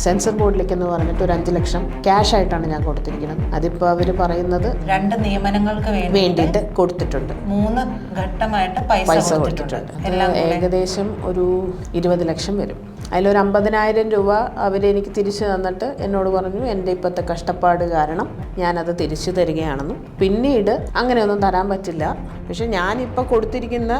Sensor ബോർഡിലേക്കെന്ന് പറഞ്ഞിട്ട് ഒരു 5 ലക്ഷം cash ആയിട്ടാണ് ഞാൻ കൊടുത്തിരിക്കുന്നത്. അതിപ്പോൾ അവർ പറയുന്നത് 2 നിയമനങ്ങൾക്ക് വേണ്ടിയിട്ട് കൊടുത്തിട്ടുണ്ട്. 3 ഘട്ടമായിട്ട് പൈസ കൊടുത്തിട്ടുണ്ട്. ഏകദേശം ഒരു 20 ലക്ഷം വരും. അതിലൊരു 50,000 രൂപ അവരെനിക്ക് തിരിച്ചു തന്നിട്ട് എന്നോട് പറഞ്ഞു എൻ്റെ ഇപ്പോഴത്തെ കഷ്ടപ്പാട് കാരണം ഞാനത് തിരിച്ചു തരികയാണെന്നും പിന്നീട് അങ്ങനെയൊന്നും തരാൻ പറ്റില്ല. പക്ഷെ ഞാനിപ്പോൾ കൊടുത്തിരിക്കുന്ന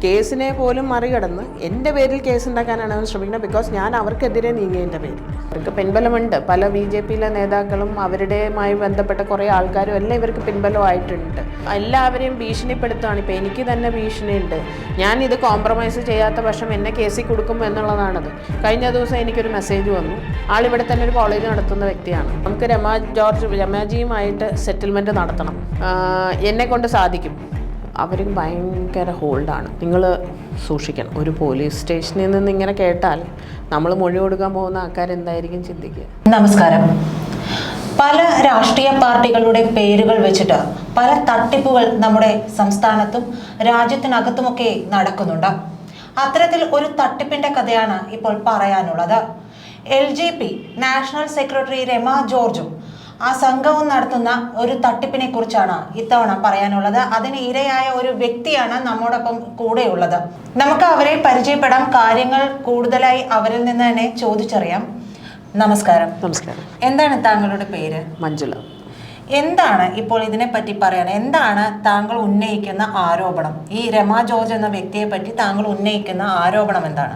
കേസിനെ പോലും മറികടന്ന് എൻ്റെ പേരിൽ കേസ് ഉണ്ടാക്കാനാണ് അവർ ശ്രമിക്കുന്നത്. ബിക്കോസ് ഞാൻ അവർക്കെതിരെ നീങ്ങിയതിൻ്റെ പേരിൽ അവർക്ക് പിൻബലമുണ്ട്. പല BJP നേതാക്കളും അവരുടെയുമായി ബന്ധപ്പെട്ട കുറേ ആൾക്കാരും എല്ലാം ഇവർക്ക് പിൻബലമായിട്ടുണ്ട്. എല്ലാവരെയും ഭീഷണിപ്പെടുത്തുകയാണ്. ഇപ്പോൾ എനിക്ക് തന്നെ ഭീഷണിയുണ്ട്. ഞാനിത് കോംപ്രമൈസ് ചെയ്യാത്ത പക്ഷം എന്നെ കേസിൽ കൊടുക്കും എന്നുള്ളതാണത്. കഴിഞ്ഞ ദിവസം എനിക്കൊരു മെസ്സേജ് വന്നു. ആളിവിടെ തന്നെ ഒരു കോളേജ് നടത്തുന്ന വ്യക്തിയാണ്. നമുക്ക് രമാജിയുമായിട്ട് സെറ്റിൽമെൻറ്റ് നടത്തണം, എന്നെക്കൊണ്ട് സാധിക്കും. അവർ ഭയങ്കര ഹോൾഡാണ്. നിങ്ങൾ സൂക്ഷിക്കണം. ഒരു പോലീസ് സ്റ്റേഷനിൽ നിന്ന് ഇങ്ങനെ കേട്ടാൽ നമ്മൾ മൊഴി കൊടുക്കാൻ പോകുന്ന ആൾക്കാരെന്തായിരിക്കും ചിന്തിക്കുക. നമസ്കാരം. പല രാഷ്ട്രീയ പാർട്ടികളുടെ പേരുകൾ വെച്ചിട്ട് പല തട്ടിപ്പുകൾ നമ്മുടെ സംസ്ഥാനത്തും രാജ്യത്തിനകത്തുമൊക്കെ നടക്കുന്നുണ്ട്. അത്തരത്തിൽ ഒരു തട്ടിപ്പിന്റെ കഥയാണ് ഇപ്പോൾ പറയാനുള്ളത്. LJP നാഷണൽ സെക്രട്ടറി രമ ജോർജും ആ സംഘവും നടത്തുന്ന ഒരു തട്ടിപ്പിനെ കുറിച്ചാണ് ഇത്തവണ പറയാനുള്ളത്. അതിന് ഇരയായ ഒരു വ്യക്തിയാണ് നമ്മോടൊപ്പം കൂടെയുള്ളത്. നമുക്ക് അവരെ പരിചയപ്പെടാം. കാര്യങ്ങൾ കൂടുതലായി അവരിൽ നിന്ന് തന്നെ ചോദിച്ചറിയാം. നമസ്കാരം. നമസ്കാരം. എന്താണ് താങ്കളുടെ പേര്? മഞ്ജുള. എന്താണ് ഇപ്പോൾ ഇതിനെപ്പറ്റി പറയാൻ? എന്താണ് താങ്കൾ ഉന്നയിക്കുന്ന ആരോപണം? ഈ രമ ജോർജ് എന്ന വ്യക്തിയെ പറ്റി താങ്കൾ ഉന്നയിക്കുന്ന ആരോപണം എന്താണ്?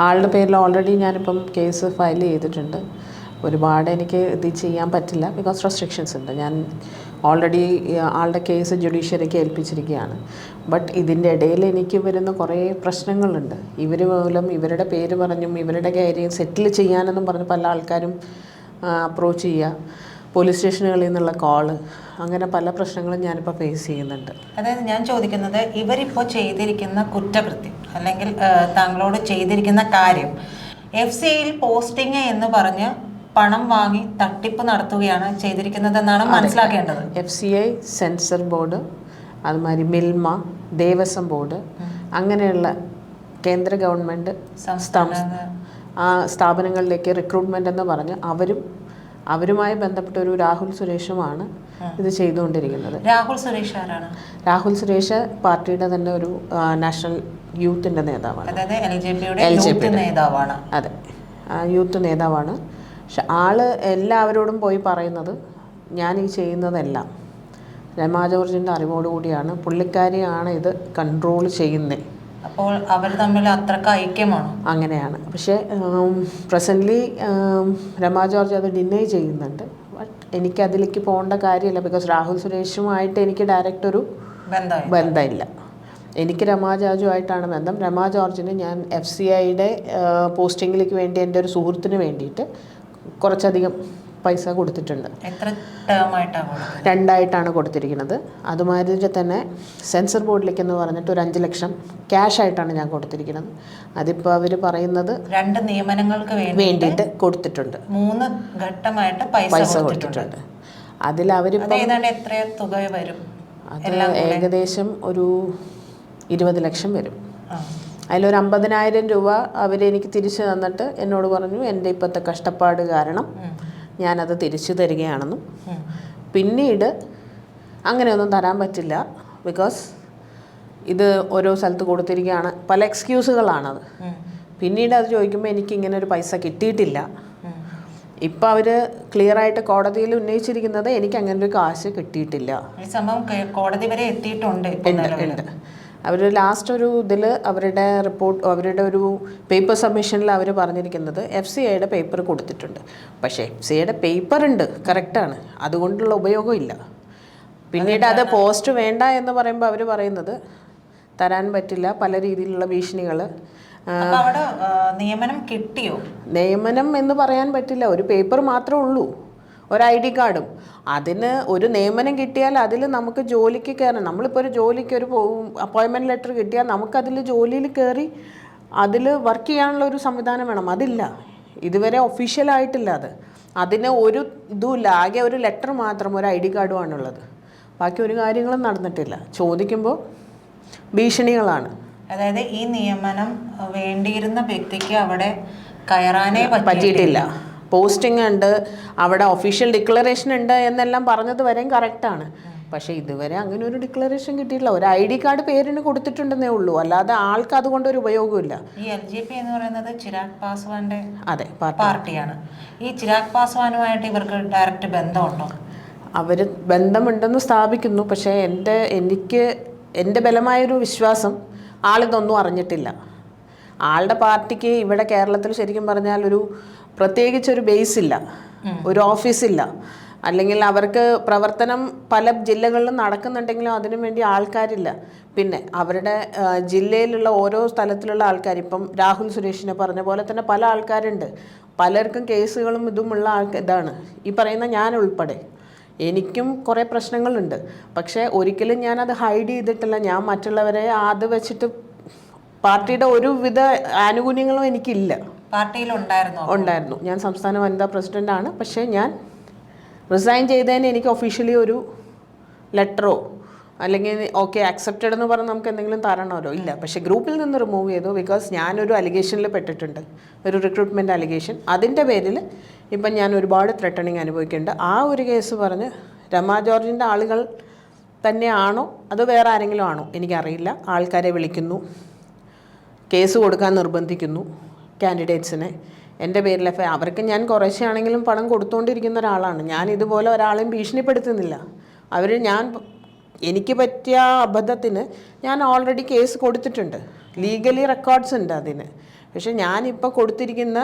ആളുടെ പേരിൽ ഓൾറെഡി ഞാനിപ്പം കേസ് ഫയൽ ചെയ്തിട്ടുണ്ട്. ഒരുപാട് എനിക്ക് ഇത് ചെയ്യാൻ പറ്റില്ല, ബിക്കോസ് റെസ്ട്രിക്ഷൻസ് ഉണ്ട്. ഞാൻ ഓൾറെഡി ആളുടെ കേസ് ജുഡീഷ്യറിക്ക് ഏൽപ്പിച്ചിരിക്കുകയാണ്. ബട്ട് ഇതിൻ്റെ ഇടയിൽ എനിക്ക് വരുന്ന കുറേ പ്രശ്നങ്ങളുണ്ട്. ഇവർ മൂലം ഇവരുടെ പേര് പറഞ്ഞും ഇവരുടെ കാര്യം സെറ്റിൽ ചെയ്യാനെന്നും പറഞ്ഞ് പല ആൾക്കാരും അപ്രോച്ച് ചെയ്യുക, പോലീസ് സ്റ്റേഷനുകളിൽ നിന്നുള്ള കോള്, അങ്ങനെ പല പ്രശ്നങ്ങളും ഞാനിപ്പോൾ ഫേസ് ചെയ്യുന്നുണ്ട്. അതായത് ഞാൻ ചോദിക്കുന്നത്, ഇവരിപ്പോൾ ചെയ്തിരിക്കുന്ന കുറ്റകൃത്യം അല്ലെങ്കിൽ താങ്കളോട് ചെയ്തിരിക്കുന്ന കാര്യം FCIയിൽ പോസ്റ്റിംഗ് എന്ന് പറഞ്ഞ് പണം വാങ്ങി തട്ടിപ്പ് നടത്തുകയാണ് ചെയ്തിരിക്കുന്നതെന്നാണ് മനസ്സിലാക്കേണ്ടത്. FCI, സെൻസർ ബോർഡ്, അതുമാതിരി മിൽമ, ദേവസ്വം ബോർഡ്, അങ്ങനെയുള്ള കേന്ദ്ര ഗവൺമെൻറ് സ്ഥാപനങ്ങളിലേക്ക് റിക്രൂട്ട്മെൻ്റ് എന്ന് പറഞ്ഞ് അവരുമായി ബന്ധപ്പെട്ട ഒരു രാഹുൽ സുരേഷുമാണ് ഇത് ചെയ്തുകൊണ്ടിരിക്കുന്നത്. രാഹുൽ സുരേഷ് ആരാണ്? രാഹുൽ സുരേഷ് പാർട്ടിയുടെ തന്നെ ഒരു നാഷണൽ യൂത്തിൻ്റെ നേതാവാണ്. അതായത് LJP നേതാവാണ്. അതെ, യൂത്ത് നേതാവാണ്. പക്ഷെ ആള് എല്ലാവരോടും പോയി പറയുന്നത് ഞാൻ ഈ ചെയ്യുന്നതെല്ലാം രമ ജോർജിൻ്റെ അറിവോടുകൂടിയാണ്. പുള്ളിക്കാരിയാണ് ഇത് കൺട്രോൾ ചെയ്യുന്നത്. അപ്പോൾ അവർ തമ്മിൽ അത്രക്ക് ഐക്യമാണോ? അങ്ങനെയാണ്. പക്ഷേ പ്രസൻ്റ്ലി രമ ജോർജ് അത് ഡിനൈ ചെയ്യുന്നുണ്ട്. ബട്ട് എനിക്കതിലേക്ക് പോകേണ്ട കാര്യമില്ല. ബിക്കോസ് രാഹുൽ സുരേഷുമായിട്ട് എനിക്ക് ഡയറക്റ്റ് ഒരു ബന്ധമില്ല. എനിക്ക് രമ ജോർജുമായിട്ടാണ് ബന്ധം. രമ ജോർജിന് ഞാൻ FCIയുടെ പോസ്റ്റിങ്ങിലേക്ക് വേണ്ടി എൻ്റെ ഒരു സുഹൃത്തിന് വേണ്ടിയിട്ട് കുറച്ചധികം പൈസ കൊടുത്തിട്ടുണ്ട്. എത്ര ടേമായിട്ടാണ്? 2 ആയിട്ടാണ് കൊടുത്തിരിക്കുന്നത്. അതുമാതിരി തന്നെ സെൻസർ ബോർഡിലേക്കെന്ന് പറഞ്ഞിട്ട് ഒരു 5 ലക്ഷം ക്യാഷ് ആയിട്ടാണ് ഞാൻ കൊടുത്തിരിക്കുന്നത്. അതിപ്പോൾ അവർ പറയുന്നത് 2 നിയമനങ്ങൾക്ക് വേണ്ടിയിട്ട് കൊടുത്തിട്ടുണ്ട്. 3 ഘട്ടമായിട്ട് പൈസ കൊടുത്തിട്ടുണ്ട്. അതിൽ അവരിപ്പോൾ എത്ര തുക വരും? അത് ഏകദേശം ഒരു 20 ലക്ഷം വരും. അതിലൊരു 50,000 രൂപ അവരെനിക്ക് തിരിച്ചു തന്നിട്ട് എന്നോട് പറഞ്ഞു എൻ്റെ ഇപ്പോഴത്തെ കഷ്ടപ്പാട് കാരണം ഞാനത് തിരിച്ചു തരികയാണെന്നും പിന്നീട് അങ്ങനെയൊന്നും തരാൻ പറ്റില്ല. ബിക്കോസ് ഇത് ഓരോ സ്ഥലത്ത് കൊടുത്തിരിക്കുകയാണ്. പല എക്സ്ക്യൂസുകളാണത്. പിന്നീട് അത് ചോദിക്കുമ്പോൾ എനിക്കിങ്ങനെ ഒരു പൈസ കിട്ടിയിട്ടില്ല. ഇപ്പം അവർ ക്ലിയറായിട്ട് കോടതിയിൽ ഉന്നയിച്ചിരിക്കുന്നത് എനിക്ക് അങ്ങനെ ഒരു കാശ് കിട്ടിയിട്ടില്ല. ഈ സംഭവം കോടതി വരെ എത്തിയിട്ടുണ്ട്. അവർ ലാസ്റ്റ് ഒരു ഇതിൽ അവരുടെ റിപ്പോർട്ട്, അവരുടെ ഒരു പേപ്പർ സബ്മിഷനിൽ അവർ പറഞ്ഞിരിക്കുന്നത് FCIയുടെ പേപ്പർ കൊടുത്തിട്ടുണ്ട്. പക്ഷേ FCIയുടെ പേപ്പർ ഉണ്ട്, കറക്റ്റാണ്, അതുകൊണ്ടുള്ള ഉപയോഗമില്ല. പിന്നീട് അത് പോസ്റ്റ് വേണ്ട എന്ന് പറയുമ്പോൾ അവർ പറയുന്നത് തരാൻ പറ്റില്ല, പല രീതിയിലുള്ള ഭീഷണികൾ. നിയമനം കിട്ടിയോ? നിയമനം എന്ന് പറയാൻ പറ്റില്ല. ഒരു പേപ്പർ മാത്രമേ ഉള്ളൂ, ഒരു ID കാർഡും. അതിന് ഒരു നിയമനം കിട്ടിയാൽ അതിൽ നമുക്ക് ജോലിക്ക് കയറാം. നമ്മളിപ്പോൾ ഒരു ജോലിക്ക് ഒരു അപ്പോയിൻമെൻറ്റ് ലെറ്റർ കിട്ടിയാൽ നമുക്കതിൽ ജോലിയിൽ കയറി അതിൽ വർക്ക് ചെയ്യാനുള്ള ഒരു സംവിധാനം വേണം. അതില്ല, ഇതുവരെ ഒഫീഷ്യലായിട്ടില്ല. അതിന് ഒരു ഇതുമില്ല. ആകെ ഒരു ലെറ്റർ മാത്രം, ഒരു ID കാർഡുമാണുള്ളത്. ബാക്കി ഒരു കാര്യങ്ങളും നടന്നിട്ടില്ല. ചോദിക്കുമ്പോൾ ഭീഷണികളാണ്. അതായത് ഈ നിയമനം വേണ്ടിയിരുന്ന വ്യക്തിക്ക് അവിടെ കയറാനേ പറ്റിയിട്ടില്ല. പോസ്റ്റിംഗ് ഉണ്ട്, അവിടെ ഒഫീഷ്യൽ ഡിക്ലറേഷൻ ഉണ്ട് എന്നെല്ലാം പറഞ്ഞത് വരെയും കറക്റ്റാണ്. പക്ഷേ ഇതുവരെ അങ്ങനെ ഒരു ഡിക്ലറേഷൻ കിട്ടിയിട്ടില്ല. ഒരു ID കാർഡ് പേരിന് കൊടുത്തിട്ടുണ്ടെന്നേ ഉള്ളൂ, അല്ലാതെ ആൾക്ക് അതുകൊണ്ടൊരു ഉപയോഗമില്ല. ഈ LJP എന്ന് പറയുന്നത് ചിരാഗ് പാസ്വാന്റെ അതെ പാർട്ടിയാണ്. ഈ ചിരാഗ് പാസ്വാനുമായിട്ട് ഇവർക്ക് ഡയറക്റ്റ് ബന്ധമുണ്ടോ? അവർ ബന്ധമുണ്ടെന്ന് സ്ഥാപിക്കുന്നു. പക്ഷേ എൻ്റെ ബലമായൊരു വിശ്വാസം ആളിതൊന്നും അറിഞ്ഞിട്ടില്ല. ആളുടെ പാർട്ടിക്ക് ഇവിടെ കേരളത്തിൽ ശരിക്കും പറഞ്ഞാൽ പ്രത്യേകിച്ചൊരു ബേസ് ഇല്ല, ഒരു ഓഫീസില്ല, അല്ലെങ്കിൽ അവർക്ക് പ്രവർത്തനം പല ജില്ലകളിലും നടക്കുന്നുണ്ടെങ്കിലും അതിനു വേണ്ടി ആൾക്കാരില്ല. പിന്നെ അവരുടെ ജില്ലയിലുള്ള ഓരോ സ്ഥലത്തിലുള്ള ആൾക്കാർ, ഇപ്പം രാഹുൽ സുരേഷിനെ പറഞ്ഞ പോലെ തന്നെ പല ആൾക്കാരുണ്ട്. പലർക്കും കേസുകളും ഇതുമുള്ള ഇതാണ് ഈ പറയുന്ന ഞാൻ ഉൾപ്പെടെ. എനിക്കും കുറേ പ്രശ്നങ്ങളുണ്ട്. പക്ഷേ ഒരിക്കലും ഞാനത് ഹൈഡ് ചെയ്തിട്ടില്ല. ഞാൻ മറ്റുള്ളവരെ അത് വെച്ചിട്ട് പാർട്ടിയുടെ ഒരുവിധ ആനുകൂല്യങ്ങളും എനിക്കില്ല. ഉണ്ടായിരുന്നു. ഞാൻ സംസ്ഥാന വനിതാ പ്രസിഡൻ്റാണ്. പക്ഷേ ഞാൻ റിസൈൻ ചെയ്തതിന് എനിക്ക് ഒഫീഷ്യലി ഒരു ലെറ്ററോ അല്ലെങ്കിൽ ഓക്കെ ആക്സെപ്റ്റഡ് എന്ന് പറഞ്ഞ് നമുക്ക് എന്തെങ്കിലും തരണമല്ലോ, ഇല്ല. പക്ഷേ ഗ്രൂപ്പിൽ നിന്ന് റിമൂവ് ചെയ്തു. ബിക്കോസ് ഞാനൊരു അലിഗേഷനിൽ പെട്ടിട്ടുണ്ട്, ഒരു റിക്രൂട്ട്മെൻറ്റ് അലിഗേഷൻ. അതിൻ്റെ പേരിൽ ഇപ്പം ഞാൻ ഒരുപാട് ത്രെട്ടണിങ് അനുഭവിക്കുന്നുണ്ട്. ആ ഒരു കേസ് പറഞ്ഞ് രമ ജോർജിൻ്റെ ആളുകൾ തന്നെയാണോ അതോ വേറെ ആരെങ്കിലും ആണോ എനിക്കറിയില്ല. ആൾക്കാരെ വിളിക്കുന്നു, കേസ് കൊടുക്കാൻ നിർബന്ധിക്കുന്നു കാൻഡിഡേറ്റ്സിനെ. എൻ്റെ പേരിൽ അവർക്ക് ഞാൻ കുറേശ്ശെയാണെങ്കിലും പണം കൊടുത്തുകൊണ്ടിരിക്കുന്ന ഒരാളാണ്. ഞാൻ ഇതുപോലെ ഒരാളെയും ഭീഷണിപ്പെടുത്തുന്നില്ല. എനിക്ക് പറ്റിയ അബദ്ധത്തിന് ഞാൻ ഓൾറെഡി കേസ് കൊടുത്തിട്ടുണ്ട്, ലീഗലി റെക്കോർഡ്സ് ഉണ്ട് അതിന്. പക്ഷെ ഞാനിപ്പോൾ കൊടുത്തിരിക്കുന്ന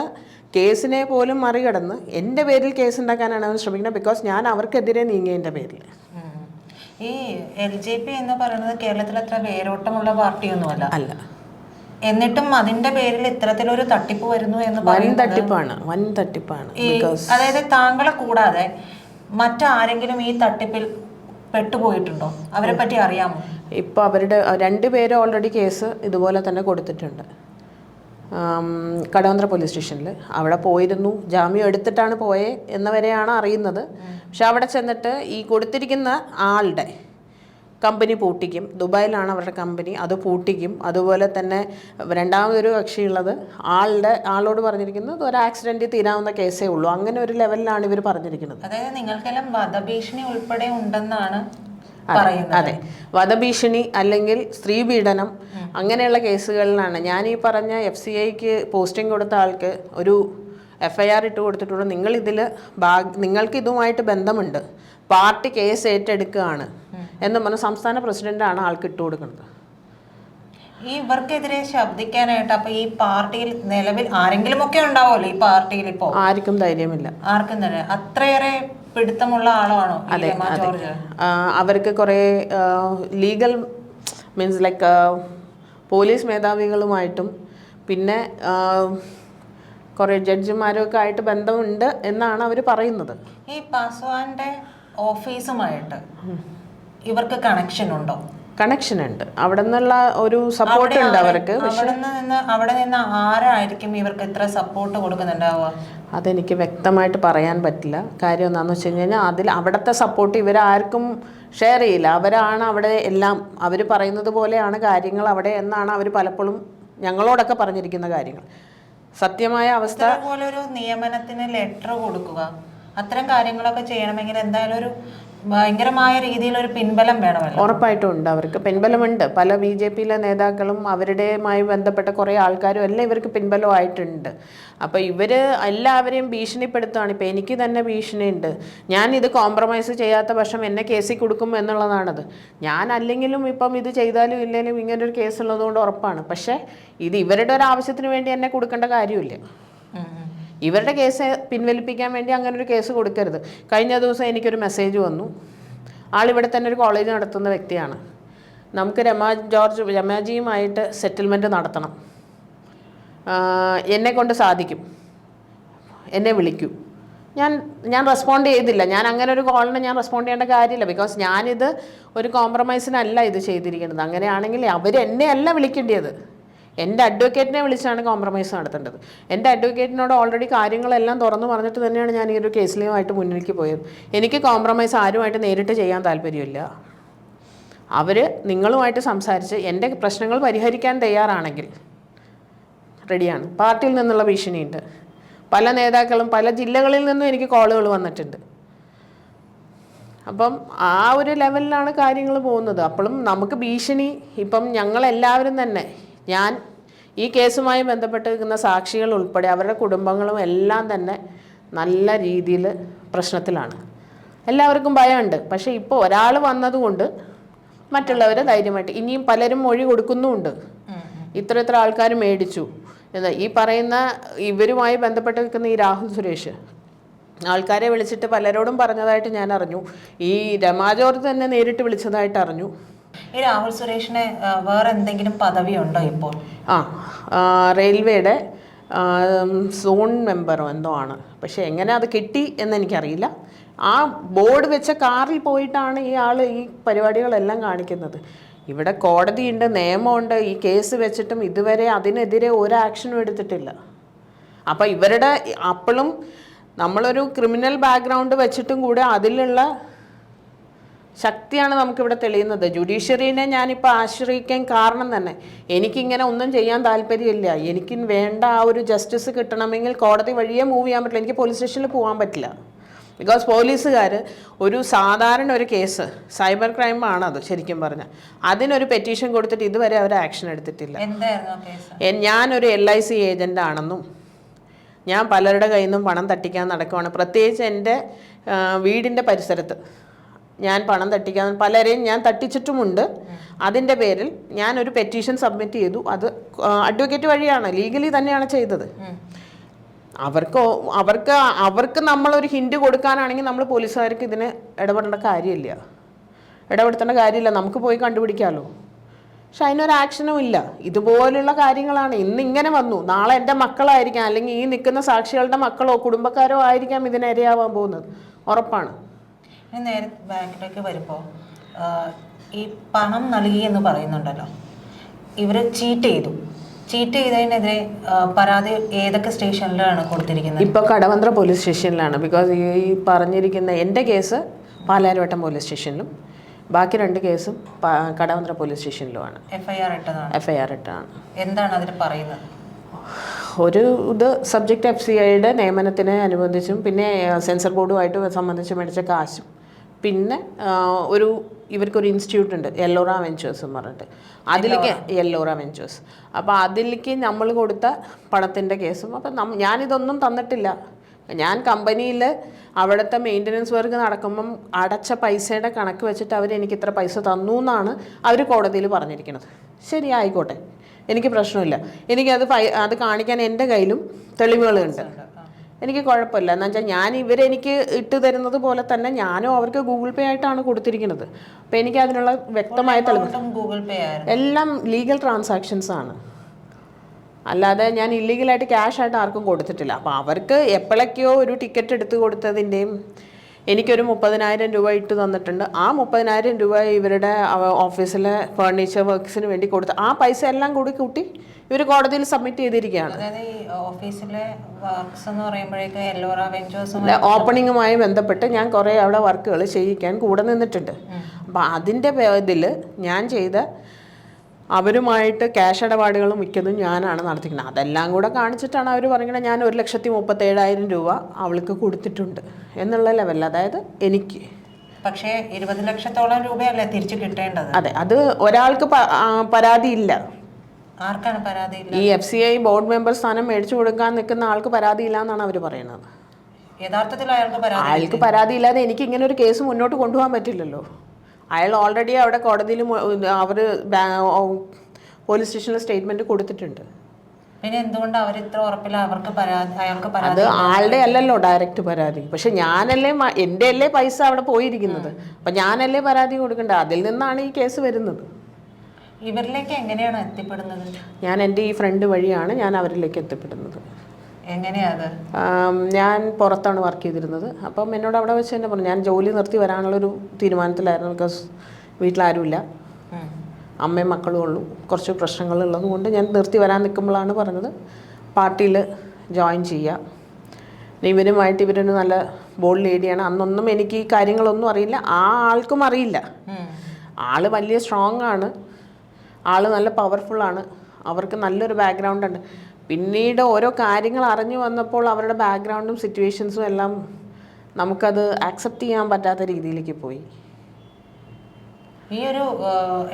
കേസിനെ പോലും മറികടന്ന് എൻ്റെ പേരിൽ കേസ് ഉണ്ടാക്കാനാണ് അവർ ശ്രമിക്കുന്നത്. ബിക്കോസ് ഞാൻ അവർക്കെതിരെ നീങ്ങിയതിൻ്റെ പേരിൽ. ഈ LJP എന്ന് പറയുന്നത് കേരളത്തിൽ അത്ര വേരോട്ടമുള്ള പാർട്ടിയൊന്നുമല്ല. അല്ല. എന്നിട്ടും അതിന്റെ പേരിൽ ഇത്തരത്തിലൊരു തട്ടിപ്പ് വരുന്നു എന്ന് വൻ തട്ടിപ്പാണ്. അതായത് താങ്കളെ കൂടാതെ മറ്റാരെങ്കിലും ഈ തട്ടിപ്പിൽ പെട്ടുപോയിട്ടുണ്ടോ? അവരെ പറ്റി അറിയാമോ? ഇപ്പോൾ അവരുടെ 2 പേര് ഓൾറെഡി കേസ് ഇതുപോലെ തന്നെ കൊടുത്തിട്ടുണ്ട് കടവന്ത്ര പോലീസ് സ്റ്റേഷനിൽ. അവിടെ പോയിരുന്നു, ജാമ്യം എടുത്തിട്ടാണ് പോയേ എന്നവരെയാണ് അറിയുന്നത്. പക്ഷെ അവിടെ ചെന്നിട്ട് ഈ കൊടുത്തിരിക്കുന്ന ആളുടെ കമ്പനി പൂട്ടിക്കും. ദുബായിലാണ് അവരുടെ കമ്പനി, അത് പൂട്ടിക്കും. അതുപോലെ തന്നെ രണ്ടാമതൊരു കക്ഷിയുള്ളത് ആളോട് പറഞ്ഞിരിക്കുന്നത് ഒരു ആക്സിഡൻറ്റിൽ തീരാവുന്ന കേസേ ഉള്ളൂ. അങ്ങനെ ഒരു ലെവലിലാണ് ഇവർ പറഞ്ഞിരിക്കുന്നത്. അതായത് നിങ്ങൾക്കെല്ലാം വധഭീഷണി ഉൾപ്പെടെ ഉണ്ടെന്നാണ്. അതെ, വധഭീഷണി അല്ലെങ്കിൽ സ്ത്രീപീഡനം അങ്ങനെയുള്ള കേസുകളിലാണ്. ഞാൻ ഈ പറഞ്ഞ FCIക്ക് പോസ്റ്റിംഗ് കൊടുത്ത ആൾക്ക് ഒരു FIR ഇട്ട് കൊടുത്തിട്ടുണ്ട്. നിങ്ങൾക്ക് ഇതുമായിട്ട് ബന്ധമുണ്ട്, പാർട്ടി കേസ് ഏറ്റെടുക്കുകയാണ് എന്ന് പറഞ്ഞ സംസ്ഥാന പ്രസിഡന്റാണ് ആൾക്ക് ഇട്ട് കൊടുക്കുന്നത്. ഈ ഇവർക്കെതിരെ ശബ്ദിക്കാനായിട്ട് അപ്പൊ ഈ പാർട്ടിയിൽ നിലവിൽ ആരെങ്കിലും ഒക്കെ ഉണ്ടാവുമല്ലോ ഈ പാർട്ടിയിൽ? ഇപ്പോ ആർക്കും ധൈര്യമില്ല. അത്രയേറെ പിടുത്തമുള്ള ആളാണോ? അതെ, അവർക്ക് കുറേ ലീഗൽ മീൻസ് ലൈക്ക് പോലീസ് മേധാവികളുമായിട്ടും പിന്നെ കുറേ ജഡ്ജിമാരൊക്കെ ആയിട്ട് ബന്ധമുണ്ട് എന്നാണ് അവർ പറയുന്നത്. ഈ പാസ്വാന്റെ ഓഫീസുമായിട്ട് ഇവർക്ക് കണക്ഷൻ ഉണ്ടോ? കണക്ഷൻ ഉണ്ട്, അവിടെ നിന്നുള്ള ഒരു സപ്പോർട്ട് ഉണ്ട് അവർക്ക്. അവിടെ നിന്ന് ആരായിരിക്കും ഇവർക്ക് ഇത്ര സപ്പോർട്ട് കൊടുക്കുന്നുണ്ടാവുക? അതെനിക്ക് വ്യക്തമായിട്ട് പറയാൻ പറ്റില്ല. കാര്യം എന്താണെന്ന് വെച്ച് കഴിഞ്ഞാൽ അവിടുത്തെ സപ്പോർട്ട് ഇവരാർക്കും ഷെയർ ചെയ്യില്ല. അവരാണ് അവിടെ എല്ലാം, അവർ പറയുന്നത് പോലെയാണ് കാര്യങ്ങൾ അവിടെ എന്നാണ് അവർ പലപ്പോഴും ഞങ്ങളോടൊക്കെ പറഞ്ഞിരിക്കുന്ന കാര്യങ്ങൾ. സത്യമായ അവസ്ഥ പോലെ ഒരു നിയമനത്തിന് ലെറ്റർ കൊടുക്കുക, അത്തരം കാര്യങ്ങളൊക്കെ ചെയ്യണമെങ്കിൽ എന്തായാലും ഒരു ഭയങ്കരമായ രീതിയിൽ ഒരു പിൻബലം വേണമല്ലോ. ഉറപ്പായിട്ടും ഉണ്ട്, അവർക്ക് പിൻബലമുണ്ട്. പല BJPയിലെ നേതാക്കളും അവരുടെയുമായി ബന്ധപ്പെട്ട കുറേ ആൾക്കാരും എല്ലാം ഇവർക്ക് പിൻബലമായിട്ടുണ്ട്. അപ്പോൾ ഇവർ എല്ലാവരെയും ഭീഷണിപ്പെടുത്തുകയാണ്. ഇപ്പോൾ എനിക്ക് തന്നെ ഭീഷണിയുണ്ട്. ഞാനിത് കോംപ്രമൈസ് ചെയ്യാത്ത പക്ഷം എന്നെ കേസിൽ കൊടുക്കും എന്നുള്ളതാണത്. ഞാൻ അല്ലെങ്കിലും ഇപ്പം ഇത് ചെയ്താലും ഇല്ലെങ്കിലും ഇങ്ങനൊരു കേസ് ഉള്ളതുകൊണ്ട് ഉറപ്പാണ്. പക്ഷേ ഇത് ഇവരുടെ ഒരു ആവശ്യത്തിന് വേണ്ടി എന്നെ കൊടുക്കേണ്ട കാര്യമില്ല. ഇവരുടെ കേസ് പിൻവലിപ്പിക്കാൻ വേണ്ടി അങ്ങനെ ഒരു കേസ് കൊടുക്കരുത്. കഴിഞ്ഞ ദിവസം എനിക്കൊരു മെസ്സേജ് വന്നു. ആളിവിടെ തന്നെ ഒരു കോളേജ് നടത്തുന്ന വ്യക്തിയാണ്. നമുക്ക് രമാജിയുമായിട്ട് സെറ്റിൽമെൻറ്റ് നടത്തണം, എന്നെ കൊണ്ട് സാധിക്കും, എന്നെ വിളിക്കൂ. ഞാൻ റെസ്പോണ്ട് ചെയ്തില്ല. ഞാൻ അങ്ങനെ ഒരു കോളിന് ഞാൻ റെസ്പോണ്ട് ചെയ്യേണ്ട കാര്യമില്ല. ബിക്കോസ് ഞാനിത് ഒരു കോംപ്രമൈസിനല്ല ഇത് ചെയ്തിരിക്കുന്നത്. അങ്ങനെയാണെങ്കിൽ എന്നെ അല്ല വിളിക്കേണ്ടത്, എൻ്റെ അഡ്വക്കേറ്റിനെ വിളിച്ചാണ് കോംപ്രമൈസ് നടത്തേണ്ടത്. എൻ്റെ അഡ്വക്കേറ്റിനോട് ഓൾറെഡി കാര്യങ്ങളെല്ലാം തുറന്നു പറഞ്ഞിട്ട് തന്നെയാണ് ഞാൻ ഈ ഒരു കേസിലുമായിട്ട് മുന്നിലേക്ക് പോയത്. എനിക്ക് കോംപ്രമൈസ് ആരുമായിട്ട് നേരിട്ട് ചെയ്യാൻ താല്പര്യമില്ല. അവർ നിങ്ങളുമായിട്ട് സംസാരിച്ച് എൻ്റെ പ്രശ്നങ്ങൾ പരിഹരിക്കാൻ തയ്യാറാണെങ്കിൽ റെഡിയാണ്. പാർട്ടിയിൽ നിന്നുള്ള ഭീഷണിയുണ്ട്, പല നേതാക്കളും പല ജില്ലകളിൽ നിന്നും എനിക്ക് കോളുകൾ വന്നിട്ടുണ്ട്. അപ്പം ആ ഒരു ലെവലിലാണ് കാര്യങ്ങൾ പോകുന്നത്. അപ്പോഴും നമുക്ക് ഭീഷണി, ഇപ്പം ഞങ്ങളെല്ലാവരും തന്നെ, ഞാൻ ഈ കേസുമായി ബന്ധപ്പെട്ട് നിൽക്കുന്ന സാക്ഷികൾ ഉൾപ്പെടെ അവരുടെ കുടുംബങ്ങളും എല്ലാം തന്നെ നല്ല രീതിയിൽ പ്രശ്നത്തിലാണ്. എല്ലാവർക്കും ഭയമുണ്ട്. പക്ഷേ ഇപ്പോൾ ഒരാൾ വന്നതുകൊണ്ട് മറ്റുള്ളവർ ധൈര്യമായിട്ട്, ഇനിയും പലരും മൊഴി കൊടുക്കുന്നുമുണ്ട്. ഇത്ര ആൾക്കാർ മേടിച്ചു എന്ന് ഈ പറയുന്ന ഇവരുമായി ബന്ധപ്പെട്ട് നിൽക്കുന്ന ഈ രാഹുൽ സുരേഷ് ആൾക്കാരെ വിളിച്ചിട്ട് പലരോടും പറഞ്ഞതായിട്ട് ഞാൻ അറിഞ്ഞു. ഈ രമാ ജോർജ് തന്നെ നേരിട്ട് വിളിച്ചതായിട്ട് അറിഞ്ഞു. ഈ രാഹുൽ സുരേഷിന് വേറെ എന്തെങ്കിലും പദവി ഉണ്ടോ ഇപ്പോൾ? റെയിൽവേയുടെ സോൺ മെമ്പറോ എന്തോ ആണ്. പക്ഷെ എങ്ങനെ അത് കിട്ടി എന്നെനിക്കറിയില്ല. ആ ബോർഡ് വെച്ച കാറിൽ പോയിട്ടാണ് ഈ ആൾ ഈ പരിപാടികളെല്ലാം കാണിക്കുന്നത്. ഇവിടെ കോടതിയുണ്ട്, നിയമമുണ്ട്. ഈ കേസ് വെച്ചിട്ടും ഇതുവരെ അതിനെതിരെ ഒരു ആക്ഷനും എടുത്തിട്ടില്ല. അപ്പം ഇവരുടെ അപ്പോഴും നമ്മളൊരു ക്രിമിനൽ ബാക്ക്ഗ്രൗണ്ട് വെച്ചിട്ടും കൂടെ അതിലുള്ള ശക്തിയാണ് നമുക്കിവിടെ തെളിയുന്നത്. ജുഡീഷ്യറിനെ ഞാനിപ്പോൾ ആശ്രയിക്കാൻ കാരണം തന്നെ എനിക്കിങ്ങനെ ഒന്നും ചെയ്യാൻ താല്പര്യമില്ല. എനിക്ക് വേണ്ട ആ ഒരു ജസ്റ്റിസ് കിട്ടണമെങ്കിൽ കോടതി വഴിയേ മൂവ് ചെയ്യാൻ പറ്റില്ല. എനിക്ക് പോലീസ് സ്റ്റേഷനിൽ പോകാൻ പറ്റില്ല. ബിക്കോസ് പോലീസുകാർ ഒരു സാധാരണ ഒരു കേസ്, സൈബർ ക്രൈം ആണത് ശരിക്കും പറഞ്ഞാൽ, അതിനൊരു പെറ്റീഷൻ കൊടുത്തിട്ട് ഇതുവരെ അവർ ആക്ഷൻ എടുത്തിട്ടില്ല. ഞാനൊരു LIC ഏജൻ്റ് ആണെന്നും ഞാൻ പലരുടെ കയ്യിൽ നിന്നും പണം തട്ടിക്കാൻ നടക്കുവാണ്. പ്രത്യേകിച്ച് എൻ്റെ വീടിൻ്റെ പരിസരത്ത് ഞാൻ പണം തട്ടിക്കാൻ പലരെയും ഞാൻ തട്ടിച്ചിട്ടുമുണ്ട്. അതിൻ്റെ പേരിൽ ഞാനൊരു പെറ്റീഷൻ സബ്മിറ്റ് ചെയ്തു. അത് അഡ്വക്കേറ്റ് വഴിയാണ്, ലീഗലി തന്നെയാണ് ചെയ്തത്. അവർക്ക് നമ്മളൊരു ഹിൻഡ് കൊടുക്കാനാണെങ്കിൽ നമ്മൾ പോലീസുകാർക്ക് ഇതിന് ഇടപെടേണ്ട കാര്യമില്ല, ഇടപെടുത്തേണ്ട കാര്യമില്ല. നമുക്ക് പോയി കണ്ടുപിടിക്കാമല്ലോ. പക്ഷെ അതിനൊരു ആക്ഷനും ഇല്ല. ഇതുപോലുള്ള കാര്യങ്ങളാണ്. ഇന്നിങ്ങനെ വന്നു, നാളെ എൻ്റെ മക്കളായിരിക്കാം, അല്ലെങ്കിൽ ഈ നിൽക്കുന്ന സാക്ഷികളുടെ മക്കളോ കുടുംബക്കാരോ ആയിരിക്കാം ഇതിനിരയാവാൻ പോകുന്നത്, ഉറപ്പാണ്. നേരെ ബാങ്കിലേക്ക് വരുമ്പോൾ ഈ പണം നൽകി എന്ന് പറയുന്നുണ്ടല്ലോ, ഇവർ ചീറ്റ് ചെയ്തതിനെതിരെ പരാതി ഏതൊക്കെ സ്റ്റേഷനിലാണ് കൊടുത്തിരിക്കുന്നത്? ഇപ്പോൾ കടവന്ത്ര പോലീസ് സ്റ്റേഷനിലാണ്. ബിക്കോസ് ഈ പറഞ്ഞിരിക്കുന്ന എൻ്റെ കേസ് പാലാരിവട്ടം പോലീസ് സ്റ്റേഷനിലും ബാക്കി 2 കേസും കടവന്ത്ര പോലീസ് സ്റ്റേഷനിലുമാണ്. FIR ഇട്ടതാണ്. എന്താണ് അതിൽ പറയുന്നത്? ഒരു ഇത് സബ്ജക്റ്റ് FCIയുടെ നിയമനത്തിനെ അനുബന്ധിച്ചും പിന്നെ സെൻസർ ബോർഡുമായിട്ട് സംബന്ധിച്ച് മേടിച്ച കാശും പിന്നെ ഇവർക്കൊരു ഇൻസ്റ്റിറ്റ്യൂട്ട് ഉണ്ട്, എല്ലോറ വെഞ്ചേഴ്സ് എന്ന് പറഞ്ഞിട്ട്, അതിലേക്ക് എല്ലോറ വെഞ്ചേഴ്സ്. അപ്പോൾ അതിലേക്ക് നമ്മൾ കൊടുത്ത പണത്തിൻ്റെ കേസും. അപ്പം ഞാനിതൊന്നും തന്നിട്ടില്ല. ഞാൻ കമ്പനിയിൽ അവിടുത്തെ മെയിൻ്റനൻസ് വർക്ക് നടക്കുമ്പം അടച്ച പൈസയുടെ കണക്ക് വെച്ചിട്ട് എനിക്ക് ഇത്ര പൈസ തന്നു എന്നാണ് അവർ കോടതിയിൽ പറഞ്ഞിരിക്കുന്നത്. ശരി, ആയിക്കോട്ടെ, എനിക്ക് പ്രശ്നമില്ല. അത് കാണിക്കാൻ എൻ്റെ കയ്യിലും തെളിവുകളുണ്ട്. എനിക്ക് കുഴപ്പമില്ല. എന്ന് വെച്ചാൽ ഇവരെനിക്ക് ഇട്ട് തരുന്നത് പോലെ തന്നെ ഞാനും അവർക്ക് ഗൂഗിൾ പേ ആയിട്ടാണ് കൊടുത്തിരിക്കുന്നത്. അപ്പോൾ എനിക്ക് അതിനുള്ള വ്യക്തമായ തെളിവ്, എല്ലാം ലീഗൽ ട്രാൻസാക്ഷൻസ് ആണ്. അല്ലാതെ ഞാൻ ഇല്ലീഗലായിട്ട് ക്യാഷ് ആയിട്ട് ആർക്കും കൊടുത്തിട്ടില്ല. അപ്പോൾ അവർക്ക് എപ്പോഴൊക്കെയോ ഒരു ടിക്കറ്റ് എടുത്ത് കൊടുത്തതിൻ്റെയും എനിക്കൊരു 30,000 രൂപ ഇട്ട് തന്നിട്ടുണ്ട്. ആ 30,000 രൂപ ഇവരുടെ ഓഫീസിലെ ഫർണിച്ചർ വർക്ക്സിന് വേണ്ടി കൊടുത്ത് ആ പൈസ എല്ലാം കൂടി കൂട്ടി ഇവർ കോടതിയിൽ സബ്മിറ്റ് ചെയ്തിരിക്കുകയാണ്. ഓപ്പണിങ്ങുമായി ബന്ധപ്പെട്ട് ഞാൻ കുറേ അവിടെ വർക്കുകൾ ചെയ്യിക്കാൻ കൂടെ നിന്നിട്ടുണ്ട്. അപ്പോൾ അതിൻ്റെ ഇതിൽ ഞാൻ ചെയ്ത അവരുമായിട്ട് ക്യാഷ് ഇടപാടുകളും മിക്കതും ഞാനാണ് നടത്തിക്കുന്നത്. അതെല്ലാം കൂടെ കാണിച്ചിട്ടാണ് അവർ പറയുന്നത് ഞാൻ 1,37,000 രൂപ അവൾക്ക് കൊടുത്തിട്ടുണ്ട് എന്നുള്ള ലെവലിൽ. അതായത് എനിക്ക് പക്ഷേ 20 ലക്ഷത്തോളം രൂപയല്ലേ തിരിച്ചു കിട്ടേണ്ടത്? അതെ, അത് ഒരാൾക്ക് പരാതിയില്ല. ആർക്കാണ് പരാതിയില്ല? ഈ FCI ബോർഡ് മെമ്പർ സ്ഥാനം മേടിച്ചു കൊടുക്കാൻ നിൽക്കുന്ന ആൾക്ക് പരാതിയില്ല എന്നാണ് അവർ പറയുന്നത്. യഥാർത്ഥത്തിൽ അയാൾക്ക് പരാതിയില്ലാതെ എനിക്ക് ഇങ്ങനെ ഒരു കേസ് മുന്നോട്ട് കൊണ്ടുപോകാൻ പറ്റില്ലല്ലോ. അയാൾ ഓൾറെഡി അവിടെ കോടതിയിൽ അവർ പോലീസ് സ്റ്റേഷനിൽ സ്റ്റേറ്റ്മെന്റ് കൊടുത്തിട്ടുണ്ട്. പിന്നെ എന്തുകൊണ്ട് അവർ ഇത്ര ഉറപ്പില്ല അയാൾക്ക് പരാതി? അത് ആളുടെ അല്ലല്ലോ ഡയറക്റ്റ് പരാതി. പക്ഷെ എൻ്റെ അല്ലേ പൈസ അവിടെ പോയിരിക്കുന്നത്. അപ്പം ഞാനല്ലേ പരാതി കൊടുക്കേണ്ടത്. അതിൽ നിന്നാണ് ഈ കേസ് വരുന്നത്. ഇവരിലേക്ക് എങ്ങനെയാണ് എത്തിപ്പെടുന്നത്? ഞാൻ എൻ്റെ ഈ ഫ്രണ്ട് വഴിയാണ് ഞാൻ അവരിലേക്ക് എത്തിപ്പെടുന്നത്. എങ്ങനെയാണ്? ഞാൻ പുറത്താണ് വർക്ക് ചെയ്തിരുന്നത്. അപ്പം എന്നോട് അവിടെ വെച്ച് തന്നെ പറഞ്ഞു, ഞാൻ ജോലി നിർത്തി വരാനുള്ളൊരു തീരുമാനത്തിലായിരുന്നു. ബിക്കോസ് വീട്ടിലാരുമില്ല, അമ്മയും മക്കളും ഉള്ളൂ, കുറച്ച് പ്രശ്നങ്ങളുള്ളത് കൊണ്ട് ഞാൻ നിർത്തി വരാൻ നിൽക്കുമ്പോഴാണ് പറഞ്ഞത് പാർട്ടിയിൽ ജോയിൻ ചെയ്യുക. ഇവരുമായിട്ട് ഇവരൊരു നല്ല ബോൾഡ് ലേഡിയാണ്. അന്നൊന്നും എനിക്ക് ഈ കാര്യങ്ങളൊന്നും അറിയില്ല, ആ ആൾക്കും അറിയില്ല. ആള് വലിയ സ്ട്രോങ് ആണ്, ആള് നല്ല പവർഫുള്ളാണ്, അവർക്ക് നല്ലൊരു ബാക്ക്ഗ്രൗണ്ട് ഉണ്ട്. പിന്നീട് ഓരോ കാര്യങ്ങൾ അറിഞ്ഞു വന്നപ്പോൾ അവരുടെ ബാക്ക്ഗ്രൗണ്ടും സിറ്റുവേഷൻസും എല്ലാം നമുക്കത് ആക്സെപ്റ്റ് ചെയ്യാൻ പറ്റാത്ത രീതിയിലേക്ക് പോയി. ഈ ഒരു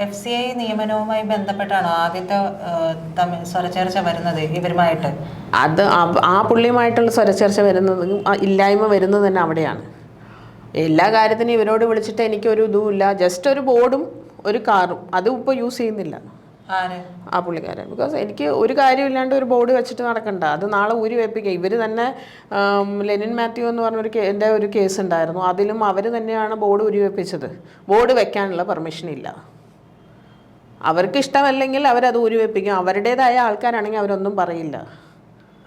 FCI നിയമനവുമായി ബന്ധപ്പെട്ടാണോ ആദ്യത്തെ സ്വരച്ചേർച്ച വരുന്നത് ഇവരുമായിട്ട്? അത് ആ പുള്ളിയുമായിട്ടുള്ള സ്വരച്ചേർച്ച വരുന്നതും ഇല്ലായ്മ വരുന്നത് തന്നെ അവിടെയാണ്. എല്ലാ കാര്യത്തിനും ഇവരോട് വിളിച്ചിട്ട് എനിക്കൊരു ഇതുമില്ല, ജസ്റ്റ് ഒരു ബോർഡും ഒരു കാറും അതും ഇപ്പോൾ യൂസ് ചെയ്യുന്നില്ല ആ പുള്ളിക്കാരൻ. ബിക്കോസ് എനിക്ക് ഒരു കാര്യമില്ലാണ്ട് ഒരു ബോർഡ് വെച്ചിട്ട് നടക്കണ്ട, അത് നാളെ ഊരി വെപ്പിക്കുക. ഇവർ തന്നെ ലെനിൻ മാത്യു എന്ന് പറഞ്ഞൊരു എൻ്റെ ഒരു കേസ് ഉണ്ടായിരുന്നു, അതിലും അവർ തന്നെയാണ് ബോർഡ് ഊരി വെപ്പിച്ചത്. ബോർഡ് വെക്കാനുള്ള പെർമിഷൻ ഇല്ല. അവർക്ക് ഇഷ്ടമല്ലെങ്കിൽ അവരത് ഊരി വെപ്പിക്കും. അവരുടേതായ ആൾക്കാരാണെങ്കിൽ അവരൊന്നും പറയില്ല.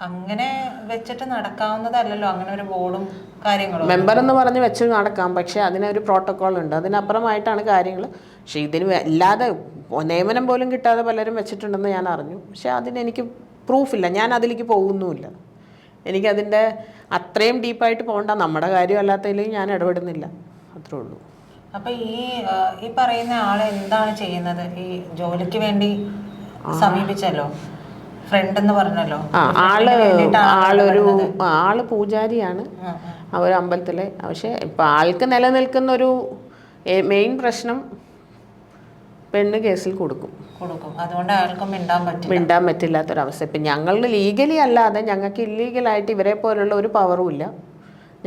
അങ്ങനെ വെച്ചിട്ട് നടക്കാവുന്നതല്ലല്ലോ അങ്ങനെ ഒരു ബോർഡും കാര്യങ്ങളും. മെമ്പർ എന്ന് പറഞ്ഞ് വെച്ച് നടക്കാം, പക്ഷേ അതിനൊരു പ്രോട്ടോക്കോൾ ഉണ്ട്, അതിനപ്പുറമായിട്ടാണ് കാര്യങ്ങൾ. പക്ഷേ ഇതിന് അല്ലാതെ നിയമനം പോലും കിട്ടാതെ പലരും വെച്ചിട്ടുണ്ടെന്ന് ഞാൻ അറിഞ്ഞു. പക്ഷേ അതിനെനിക്ക് പ്രൂഫില്ല, ഞാൻ അതിലേക്ക് പോകുന്നുമില്ല. എനിക്കതിൻ്റെ അത്രയും ഡീപ്പായിട്ട് പോകണ്ട, നമ്മുടെ കാര്യം അല്ലാത്തതിൽ ഞാൻ ഇടപെടുന്നില്ല, അത്രേ ഉള്ളൂ. അപ്പം ഈ പറയുന്ന ആൾ എന്താണ് ചെയ്യുന്നത്? ഈ ജോലിക്ക് വേണ്ടി സമീപിച്ചല്ലോ, ഫ്രണ്ട് എന്ന് പറഞ്ഞല്ലോ. ആള് പൂജാരിയാണ് ഒരു അമ്പലത്തിലെ. പക്ഷെ ഇപ്പൊ ആൾക്ക് നിലനിൽക്കുന്ന ഒരു മെയിൻ പ്രശ്നം പെണ്ണ് കേസിൽ കൊടുക്കും. അതുകൊണ്ട് ആൾക്കും മിണ്ടാൻ പറ്റില്ലാത്തൊരവസ്ഥ. ഇപ്പം ഞങ്ങളുടെ ലീഗലി അല്ലാതെ ഞങ്ങൾക്ക് ഇല്ലീഗലായിട്ട് ഇവരെ പോലുള്ള ഒരു പവറും ഇല്ല,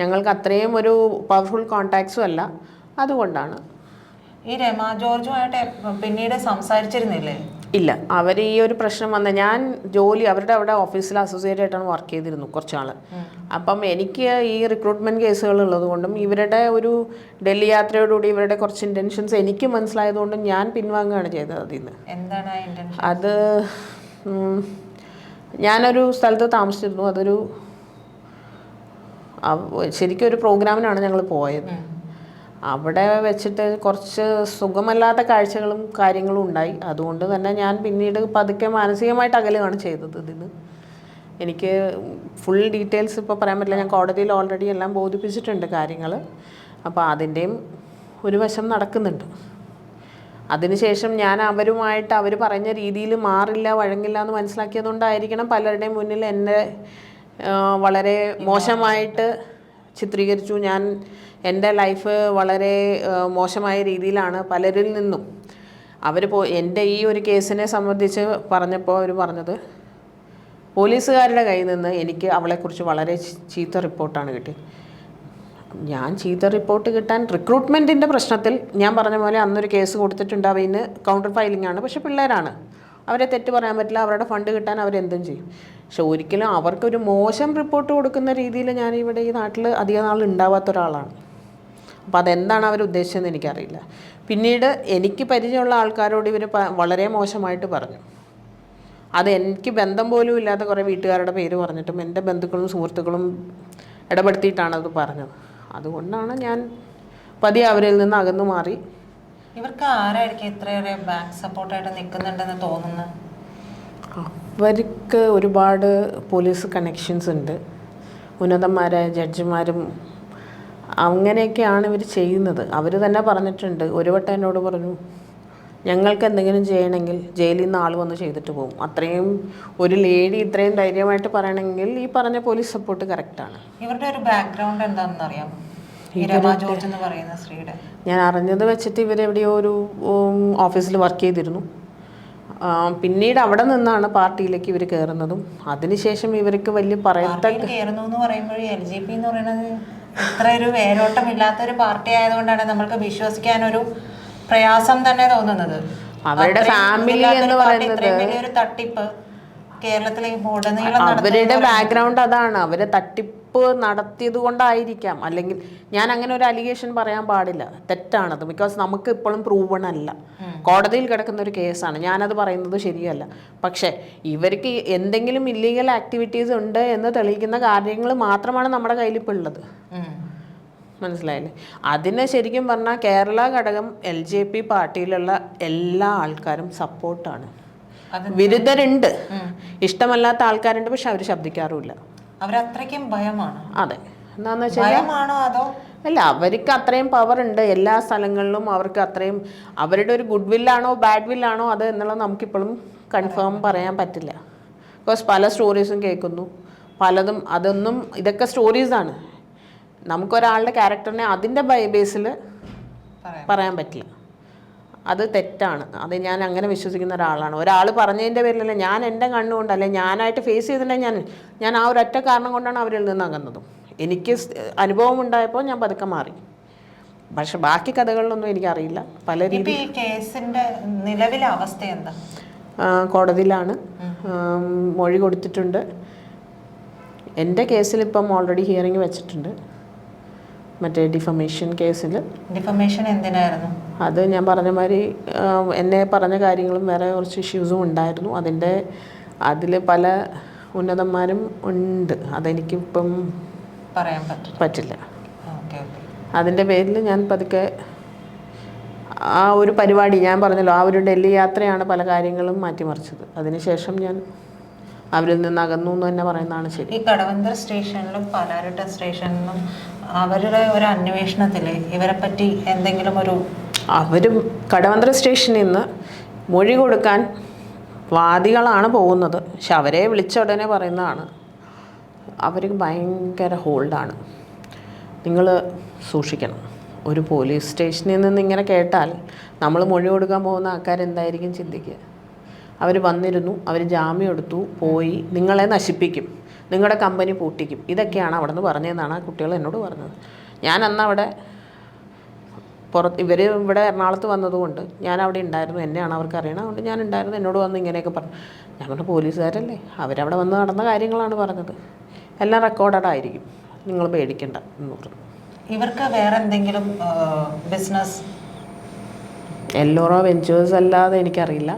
ഞങ്ങൾക്ക് അത്രയും ഒരു പവർഫുൾ കോണ്ടാക്ട്സും അല്ല. അതുകൊണ്ടാണ്. ഈ രമ ജോർജുമായിട്ട് പിന്നീട് സംസാരിച്ചിരുന്നില്ലേ? ഇല്ല, അവർ ഈ ഒരു പ്രശ്നം വന്ന ഞാൻ ജോലി അവരുടെ അവിടെ ഓഫീസിൽ അസോസിയേറ്റ് ആയിട്ടാണ് വർക്ക് ചെയ്തിരുന്നു കുറച്ചാൾ. അപ്പം എനിക്ക് ഈ റിക്രൂട്ട്മെൻറ്റ് കേസുകൾ ഉള്ളത് കൊണ്ടും ഇവരുടെ ഒരു ഡൽഹി യാത്രയോടുകൂടി ഇവരുടെ കുറച്ച് ഇൻറ്റൻഷൻസ് എനിക്ക് മനസ്സിലായതുകൊണ്ടും ഞാൻ പിൻവാങ്ങുകയാണ് ചെയ്തത് അതിൽ നിന്ന്. എന്താണ് അത് ഞാനൊരു സ്ഥലത്ത് താമസിച്ചിരുന്നു. അതൊരു ശരിക്കും ഒരു പ്രോഗ്രാമിനാണ് ഞങ്ങൾ പോയത്. അവിടെ വെച്ചിട്ട് കുറച്ച് സുഖമല്ലാത്ത കാഴ്ചകളും കാര്യങ്ങളും ഉണ്ടായി. അതുകൊണ്ട് തന്നെ ഞാൻ പിന്നീട് പതുക്കെ മാനസികമായിട്ട് അകലുകയാണ് ചെയ്തത്. ഇതിന് എനിക്ക് ഫുൾ ഡീറ്റെയിൽസ് ഇപ്പോൾ പറയാൻ പറ്റില്ല, ഞാൻ കോടതിയിൽ ഓൾറെഡി എല്ലാം ബോധിപ്പിച്ചിട്ടുണ്ട് കാര്യങ്ങൾ. അപ്പോൾ അതിൻ്റെയും ഒരു വശം നടക്കുന്നുണ്ട്. അതിനുശേഷം ഞാൻ അവരുമായിട്ട് അവർ പറഞ്ഞ രീതിയിൽ മാറില്ല, വഴങ്ങില്ല എന്ന് മനസ്സിലാക്കിയതുകൊണ്ടായിരിക്കണം പലരുടെയും മുന്നിൽ എന്നെ വളരെ മോശമായിട്ട് ചിത്രീകരിച്ചു. ഞാൻ എൻ്റെ ലൈഫ് വളരെ മോശമായ രീതിയിലാണ് പലരിൽ നിന്നും അവർ എൻ്റെ ഈ ഒരു കേസിനെ സംബന്ധിച്ച് പറഞ്ഞപ്പോൾ അവർ പറഞ്ഞത് പോലീസുകാരുടെ കയ്യിൽ നിന്ന് എനിക്ക് അവളെക്കുറിച്ച് വളരെ ചീത്ത റിപ്പോർട്ടാണ് കിട്ടിയത്. ഞാൻ ചീത്ത റിപ്പോർട്ട് കിട്ടാൻ റിക്രൂട്ട്മെൻറ്റിൻ്റെ പ്രശ്നത്തിൽ ഞാൻ പറഞ്ഞ പോലെ അന്നൊരു കേസ് കൊടുത്തിട്ടുണ്ട്. അവന് കൗണ്ടർ ഫയലിംഗ് ആണ്, പക്ഷെ പിള്ളേരാണ്, അവരെ തെറ്റ് പറയാൻ പറ്റില്ല. അവരുടെ ഫണ്ട് കിട്ടാൻ അവരെന്തും ചെയ്യും. പക്ഷെ ഒരിക്കലും അവർക്കൊരു മോശം റിപ്പോർട്ട് കൊടുക്കുന്ന രീതിയിൽ ഞാൻ ഇവിടെ ഈ നാട്ടിൽ അധികം നാൾ ഉണ്ടാവാത്ത ഒരാളാണ്. അപ്പോൾ അതെന്താണ് അവർ ഉദ്ദേശിച്ചതെന്ന് എനിക്കറിയില്ല. പിന്നീട് എനിക്ക് പരിചയമുള്ള ആൾക്കാരോട് ഇവർ വളരെ മോശമായിട്ട് പറഞ്ഞു. അത് എനിക്ക് ബന്ധം പോലും ഇല്ലാത്ത കുറേ വീട്ടുകാരുടെ പേര് പറഞ്ഞിട്ടും എൻ്റെ ബന്ധുക്കളും സുഹൃത്തുക്കളും ഇടപെടുത്തിയിട്ടാണ് അത് പറഞ്ഞത്. അതുകൊണ്ടാണ് ഞാൻ പതിയെ അവരിൽ നിന്ന് അകന്നു മാറി. ഇവർക്ക് ആരായിരിക്കും ഇത്രയേറെ ബാക്ക് സപ്പോർട്ടായിട്ട് നിൽക്കുന്നുണ്ടെന്ന് തോന്നുന്നു? അവർക്ക് ഒരുപാട് പോലീസ് കണക്ഷൻസ് ഉണ്ട്, ഉന്നതന്മാരായ ജഡ്ജിമാരും അങ്ങനെയൊക്കെയാണ് ഇവർ ചെയ്യുന്നത്. അവർ തന്നെ പറഞ്ഞിട്ടുണ്ട്. ഒരു വട്ടം എന്നോട് പറഞ്ഞു, ഞങ്ങൾക്ക് എന്തെങ്കിലും ചെയ്യണമെങ്കിൽ ജയിലിൽ നിന്ന് ആൾ വന്ന് ചെയ്തിട്ട് പോകും. അത്രയും ഒരു ലേഡി ഇത്രയും ധൈര്യമായിട്ട് പറയണമെങ്കിൽ ഈ പറഞ്ഞ പോലീസ് സപ്പോർട്ട് കറക്റ്റാണ്. ഇവരുടെ ഒരു ബാക്ക്ഗ്രൗണ്ട് എന്താണെന്ന് അറിയാം? ജോർജ് എന്ന് പറയുന്ന സ്ത്രീയുടെ ഞാൻ അറിഞ്ഞത് വെച്ചിട്ട് ഇവരെവിടെയോ ഒരു ഓഫീസിൽ വർക്ക് ചെയ്തിരുന്നു. പിന്നീട് അവിടെ നിന്നാണ് പാർട്ടിയിലേക്ക് ഇവർ കയറുന്നതും. അതിനുശേഷം ഇവർക്ക് വലിയ പറയത്തക്ക കയറുന്നു എന്ന് പറയുമ്പോൾ LGP എന്ന് പറയുന്നത് ഇത്ര ഒരു വേരോട്ടമില്ലാത്തൊരു പാർട്ടി ആയതുകൊണ്ടാണ് നമ്മൾക്ക് വിശ്വസിക്കാനൊരു പ്രയാസം തന്നെ തോന്നുന്നത്. അവരുടെ ഫാമിലി എന്ന് പറയുന്നത് വലിയൊരു തട്ടിപ്പ് കേരളത്തിലെ അവരുടെ ബാക്ക്ഗ്രൗണ്ട് അതാണ്. അവരെ തട്ടിപ്പ് നടത്തിയത് കൊണ്ടായിരിക്കാം. അല്ലെങ്കിൽ ഞാൻ അങ്ങനെ ഒരു അലിഗേഷൻ പറയാൻ പാടില്ല, തെറ്റാണത്. ബിക്കോസ് നമുക്ക് ഇപ്പോഴും പ്രൂവൺ അല്ല, കോടതിയിൽ കിടക്കുന്ന ഒരു കേസാണ്, ഞാനത് പറയുന്നത് ശരിയല്ല. പക്ഷേ ഇവർക്ക് എന്തെങ്കിലും ഇല്ലീഗൽ ആക്ടിവിറ്റീസ് ഉണ്ട് എന്ന് തെളിയിക്കുന്ന കാര്യങ്ങൾ മാത്രമാണ് നമ്മുടെ കയ്യിൽ ഇപ്പോൾ ഉള്ളത്. മനസ്സിലായില്ലേ? അതിന് ശരിക്കും പറഞ്ഞാൽ കേരള ഘടകം LJP പാർട്ടിയിലുള്ള എല്ലാ ആൾക്കാരും സപ്പോർട്ടാണ്. വിരുദ്ധരുണ്ട്, ഇഷ്ടമല്ലാത്ത ആൾക്കാരുണ്ട്, പക്ഷെ അവർ ശബ്ദിക്കാറുമില്ല. അവരത്രയ്ക്കും ഭയമാണ്. അതെ, എന്താന്ന് വെച്ചാൽ അല്ല, അവർക്ക് അത്രയും പവർ ഉണ്ട് എല്ലാ സ്ഥലങ്ങളിലും. അവർക്ക് അത്രയും അവരുടെ ഒരു ഗുഡ് വില്ലാണോ ബാഡ് വില്ലാണോ അത് എന്നുള്ളത് നമുക്കിപ്പോഴും കൺഫേം പറയാൻ പറ്റില്ല. ബിക്കോസ് പല സ്റ്റോറീസും കേൾക്കുന്നു, പലതും അതൊന്നും ഇതൊക്കെ സ്റ്റോറീസാണ്. നമുക്കൊരാളുടെ ക്യാരക്ടറിനെ അതിൻ്റെ ബേസിൽ പറയാൻ പറ്റില്ല. അത് തെറ്റാണ്. അത് ഞാൻ അങ്ങനെ വിശ്വസിക്കുന്ന ഒരാളാണ്. ഒരാൾ പറഞ്ഞതിൻ്റെ പേരിലല്ല, ഞാൻ എൻ്റെ കണ്ണുകൊണ്ടല്ലേ ഞാനായിട്ട് ഫേസ് ചെയ്തിട്ടുണ്ടെങ്കിൽ ഞാൻ ആ ഒരൊറ്റ കാരണം കൊണ്ടാണ് അവരിൽ നിന്ന് അകന്നതും. എനിക്ക് അനുഭവം ഉണ്ടായപ്പോൾ ഞാൻ പതുക്കെ മാറി. പക്ഷെ ബാക്കി കഥകളിലൊന്നും എനിക്കറിയില്ല. പല രീതി ഈ കേസിന്റെ നിലവിലെ അവസ്ഥ എന്താ? കോടതിയിലാണ്, മൊഴി കൊടുത്തിട്ടുണ്ട്. എൻ്റെ കേസിൽ ഇപ്പം ഓൾറെഡി ഹിയറിംഗ് വെച്ചിട്ടുണ്ട്. മറ്റേ ഡിഫമേഷൻ കേസിൽ. ഡിഫമേഷൻ എന്തിനായിരുന്നു? അത് ഞാൻ പറഞ്ഞ മാതിരി എന്നെ പറഞ്ഞ കാര്യങ്ങളും വേറെ കുറച്ച് ഇഷ്യൂസും ഉണ്ടായിരുന്നു. അതിൽ പല ഉന്നതന്മാരും ഉണ്ട്. അതെനിക്കിപ്പം പറയാൻ പറ്റില്ല. അതിൻ്റെ പേരിൽ ഞാൻ പതുക്കെ ആ ഒരു പരിപാടി ഞാൻ പറഞ്ഞല്ലോ, ആ ഒരു ഡൽഹി യാത്രയാണ് പല കാര്യങ്ങളും മാറ്റിമറിച്ചത്. അതിനുശേഷം ഞാൻ അവരിൽ നിന്ന് അകന്നു എന്ന് തന്നെ പറയുന്നതാണ് ശരി. ഈ കടവന്ത്ര സ്റ്റേഷനിലും പാലാരിട്ട സ്റ്റേഷനിലും അവരുടെ ഒരു അന്വേഷണത്തിൽ ഇവരെ പറ്റി എന്തെങ്കിലും അവർ കടവന്ത്ര സ്റ്റേഷനിൽ നിന്ന് മൊഴി കൊടുക്കാൻ വാദികളാണ് പോകുന്നത്. പക്ഷെ അവരെ വിളിച്ച ഉടനെ പറയുന്നതാണ് അവർക്ക് ഭയങ്കര ഹോൾഡാണ്, നിങ്ങൾ സൂക്ഷിക്കണം. ഒരു പോലീസ് സ്റ്റേഷനിൽ നിന്ന് ഇങ്ങനെ കേട്ടാൽ നമ്മൾ മൊഴി കൊടുക്കാൻ പോകുന്ന ആൾക്കാരെന്തായിരിക്കും ചിന്തിക്കുക? അവർ വന്നിരുന്നു, അവർ ജാമ്യം എടുത്തു, പോയി, നിങ്ങളെ നശിപ്പിക്കും, നിങ്ങളുടെ കമ്പനി പൂട്ടിക്കും, ഇതൊക്കെയാണ് അവിടെ നിന്ന് പറഞ്ഞതെന്നാണ് ആ കുട്ടികൾ എന്നോട് പറഞ്ഞത്. ഞാൻ അന്ന് അവിടെ ഇവർ ഇവിടെ എറണാകുളത്ത് വന്നതുകൊണ്ട് ഞാൻ അവിടെ ഉണ്ടായിരുന്നു, എന്നെയാണ് അവർക്ക് അറിയണം, അതുകൊണ്ട് ഞാൻ ഉണ്ടായിരുന്നു. എന്നോട് വന്ന് ഇങ്ങനെയൊക്കെ പറഞ്ഞു. ഞാൻ പറഞ്ഞു പോലീസുകാരല്ലേ, അവരവിടെ വന്ന് നടന്ന കാര്യങ്ങളാണ് പറഞ്ഞത്, എല്ലാം റെക്കോർഡഡ് ആയിരിക്കും, നിങ്ങൾ പേടിക്കണ്ട എന്ന് പറഞ്ഞു. ഇവർക്ക് വേറെ എന്തെങ്കിലും ബിസിനസ് എല്ലോറോ വെഞ്ചേഴ്സ് അല്ലാതെ എനിക്കറിയില്ല.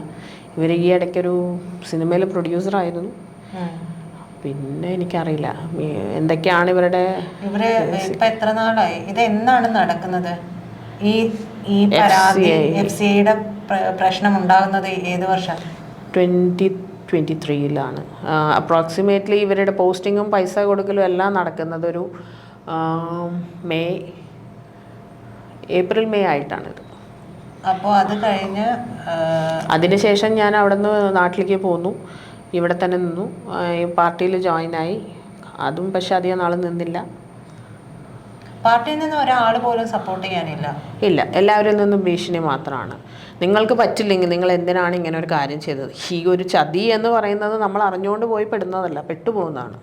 ഇവർ ഈ ഇടയ്ക്കൊരു സിനിമയിൽ പ്രൊഡ്യൂസറായിരുന്നു. പിന്നെ എനിക്കറിയില്ല എന്തൊക്കെയാണ് ഇവരുടെ. ഇപ്പം എത്ര നാളായി ഇത്? എന്നാണ് നടക്കുന്നത് ഈ പരാതി? FCIയുടെ പ്രശ്നം ഉണ്ടാകുന്നത് ഏത് വർഷം? 2023 അപ്രോക്സിമേറ്റ്ലി ഇവരുടെ പോസ്റ്റിങ്ങും പൈസ കൊടുക്കലും എല്ലാം നടക്കുന്നത് ഒരു ഏപ്രിൽ മെയ് ആയിട്ടാണിത്. അപ്പോൾ അത് കഴിഞ്ഞ് അതിനുശേഷം ഞാൻ അവിടെ നിന്ന് നാട്ടിലേക്ക് പോന്നു. ഇവിടെ തന്നെ നിന്നു, പാർട്ടിയിൽ ജോയിനായി. അതും പക്ഷെ അധികം നാൾ നിന്നില്ല. പാർട്ടിയിൽ നിന്ന് ഒരാൾ പോലും സപ്പോർട്ട് ചെയ്യാനില്ല. ഇല്ല, എല്ലാവരിൽ നിന്നും ഭീഷണി മാത്രമാണ്. നിങ്ങൾക്ക് പറ്റില്ലെങ്കിൽ നിങ്ങൾ എന്തിനാണ് ഇങ്ങനെ ഒരു കാര്യം ചെയ്തത്? ഈ ഒരു ചതി എന്ന് പറയുന്നത് നമ്മൾ അറിഞ്ഞുകൊണ്ട് പോയി പെടുന്നതല്ല, പെട്ടുപോകുന്നതാണ്.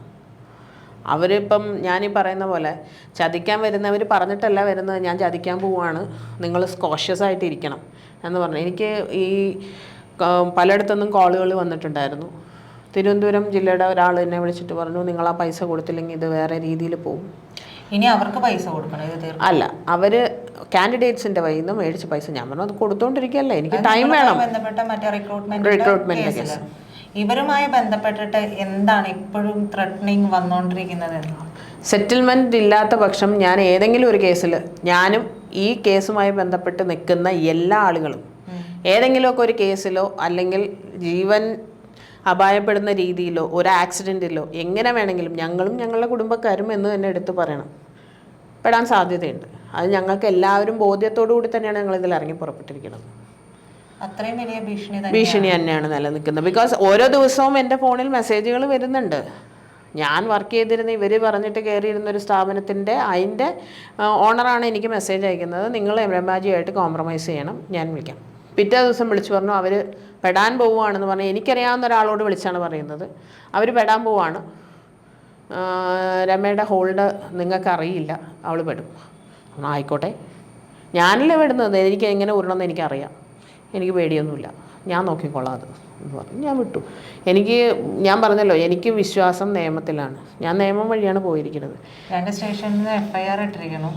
അവരിപ്പം ഞാനീ പറയുന്ന പോലെ ചതിക്കാൻ വരുന്നവർ പറഞ്ഞിട്ടല്ല വരുന്നത്, ഞാൻ ചതിക്കാൻ പോവുകയാണ്, നിങ്ങൾ കോഷ്യസ് ആയിട്ടിരിക്കണം എന്ന് പറഞ്ഞു. എനിക്ക് ഈ പലയിടത്തുനിന്നും കോളുകൾ വന്നിട്ടുണ്ടായിരുന്നു. തിരുവനന്തപുരം ജില്ലയുടെ ഒരാൾ എന്നെ വിളിച്ചിട്ട് പറഞ്ഞു, നിങ്ങൾ ആ പൈസ കൊടുത്തില്ലെങ്കിൽ ഇത് വേറെ രീതിയിൽ പോകും. ഇനി അവർക്ക് പൈസ കൊടുക്കണം? അല്ല, അവർ കാൻഡിഡേറ്റ്സിൻ്റെ വഴിയിൽ നിന്ന് മേടിച്ച പൈസ. ഞാൻ പറഞ്ഞു അത് കൊടുത്തോണ്ടിരിക്കുകയല്ലേ, എനിക്ക് ടൈം വേണം. റിക്രൂട്ട്മെന്റ് കേസ് ഇവരുമായി ബന്ധപ്പെട്ടിട്ട് എന്താണ് ഇപ്പോഴും ത്രെറ്റനിങ് വന്നുകൊണ്ടിരിക്കുന്നത്? സെറ്റിൽമെൻറ്റ് ഇല്ലാത്ത പക്ഷം ഞാൻ ഏതെങ്കിലും ഒരു കേസിൽ, ഞാനും ഈ കേസുമായി ബന്ധപ്പെട്ട് നിൽക്കുന്ന എല്ലാ ആളുകളും ഏതെങ്കിലുമൊക്കെ ഒരു കേസിലോ അല്ലെങ്കിൽ ജീവൻ അപായപ്പെടുന്ന രീതിയിലോ ഒരു ആക്സിഡൻറ്റിലോ എങ്ങനെ വേണമെങ്കിലും ഞങ്ങളും ഞങ്ങളുടെ കുടുംബക്കാരും എന്ന് തന്നെ എടുത്ത് പറയണം പെടാൻ സാധ്യതയുണ്ട്. അത് ഞങ്ങൾക്ക് എല്ലാവരും ബോധ്യത്തോടു കൂടി തന്നെയാണ് ഞങ്ങളിതിൽ ഇറങ്ങി പുറപ്പെട്ടിരിക്കുന്നത്. അത്രയും വലിയ ഭീഷണി തന്നെയാണ് നിലനിൽക്കുന്നത്. ബിക്കോസ് ഓരോ ദിവസവും എൻ്റെ ഫോണിൽ മെസ്സേജുകൾ വരുന്നുണ്ട്. ഞാൻ വർക്ക് ചെയ്തിരുന്ന ഇവർ പറഞ്ഞിട്ട് കയറിയിരുന്നൊരു സ്ഥാപനത്തിൻ്റെ അതിൻ്റെ ഓണറാണ് എനിക്ക് മെസ്സേജ് അയക്കുന്നത്, നിങ്ങൾ എംബാജിയായിട്ട് കോംപ്രമൈസ് ചെയ്യണം, ഞാൻ വിളിക്കാം. പിറ്റേ ദിവസം വിളിച്ചു പറഞ്ഞു അവർ പെടാൻ പോവുകയാണെന്ന് പറഞ്ഞു. എനിക്കറിയാവുന്ന ഒരാളോട് വിളിച്ചാണ് പറയുന്നത്, അവർ പെടാൻ പോവുകയാണ്, രമയുടെ ഹോൾഡ് നിങ്ങൾക്കറിയില്ല, അവൾ പെടും. ആയിക്കോട്ടെ, ഞാനല്ലേ വിടുന്നത്, എനിക്ക് എങ്ങനെ ഉരുണമെന്ന് എനിക്കറിയാം, എനിക്ക് പേടിയൊന്നുമില്ല, ഞാൻ നോക്കിക്കൊള്ളാം അത് എന്ന് പറഞ്ഞു. ഞാൻ വിട്ടു. ഞാൻ പറഞ്ഞല്ലോ, എനിക്ക് വിശ്വാസം നിയമത്തിലാണ്. ഞാൻ നിയമം വഴിയാണ് പോയിരിക്കുന്നത്. 2 സ്റ്റേഷനിൽ FIR ഇട്ടിരിക്കണം,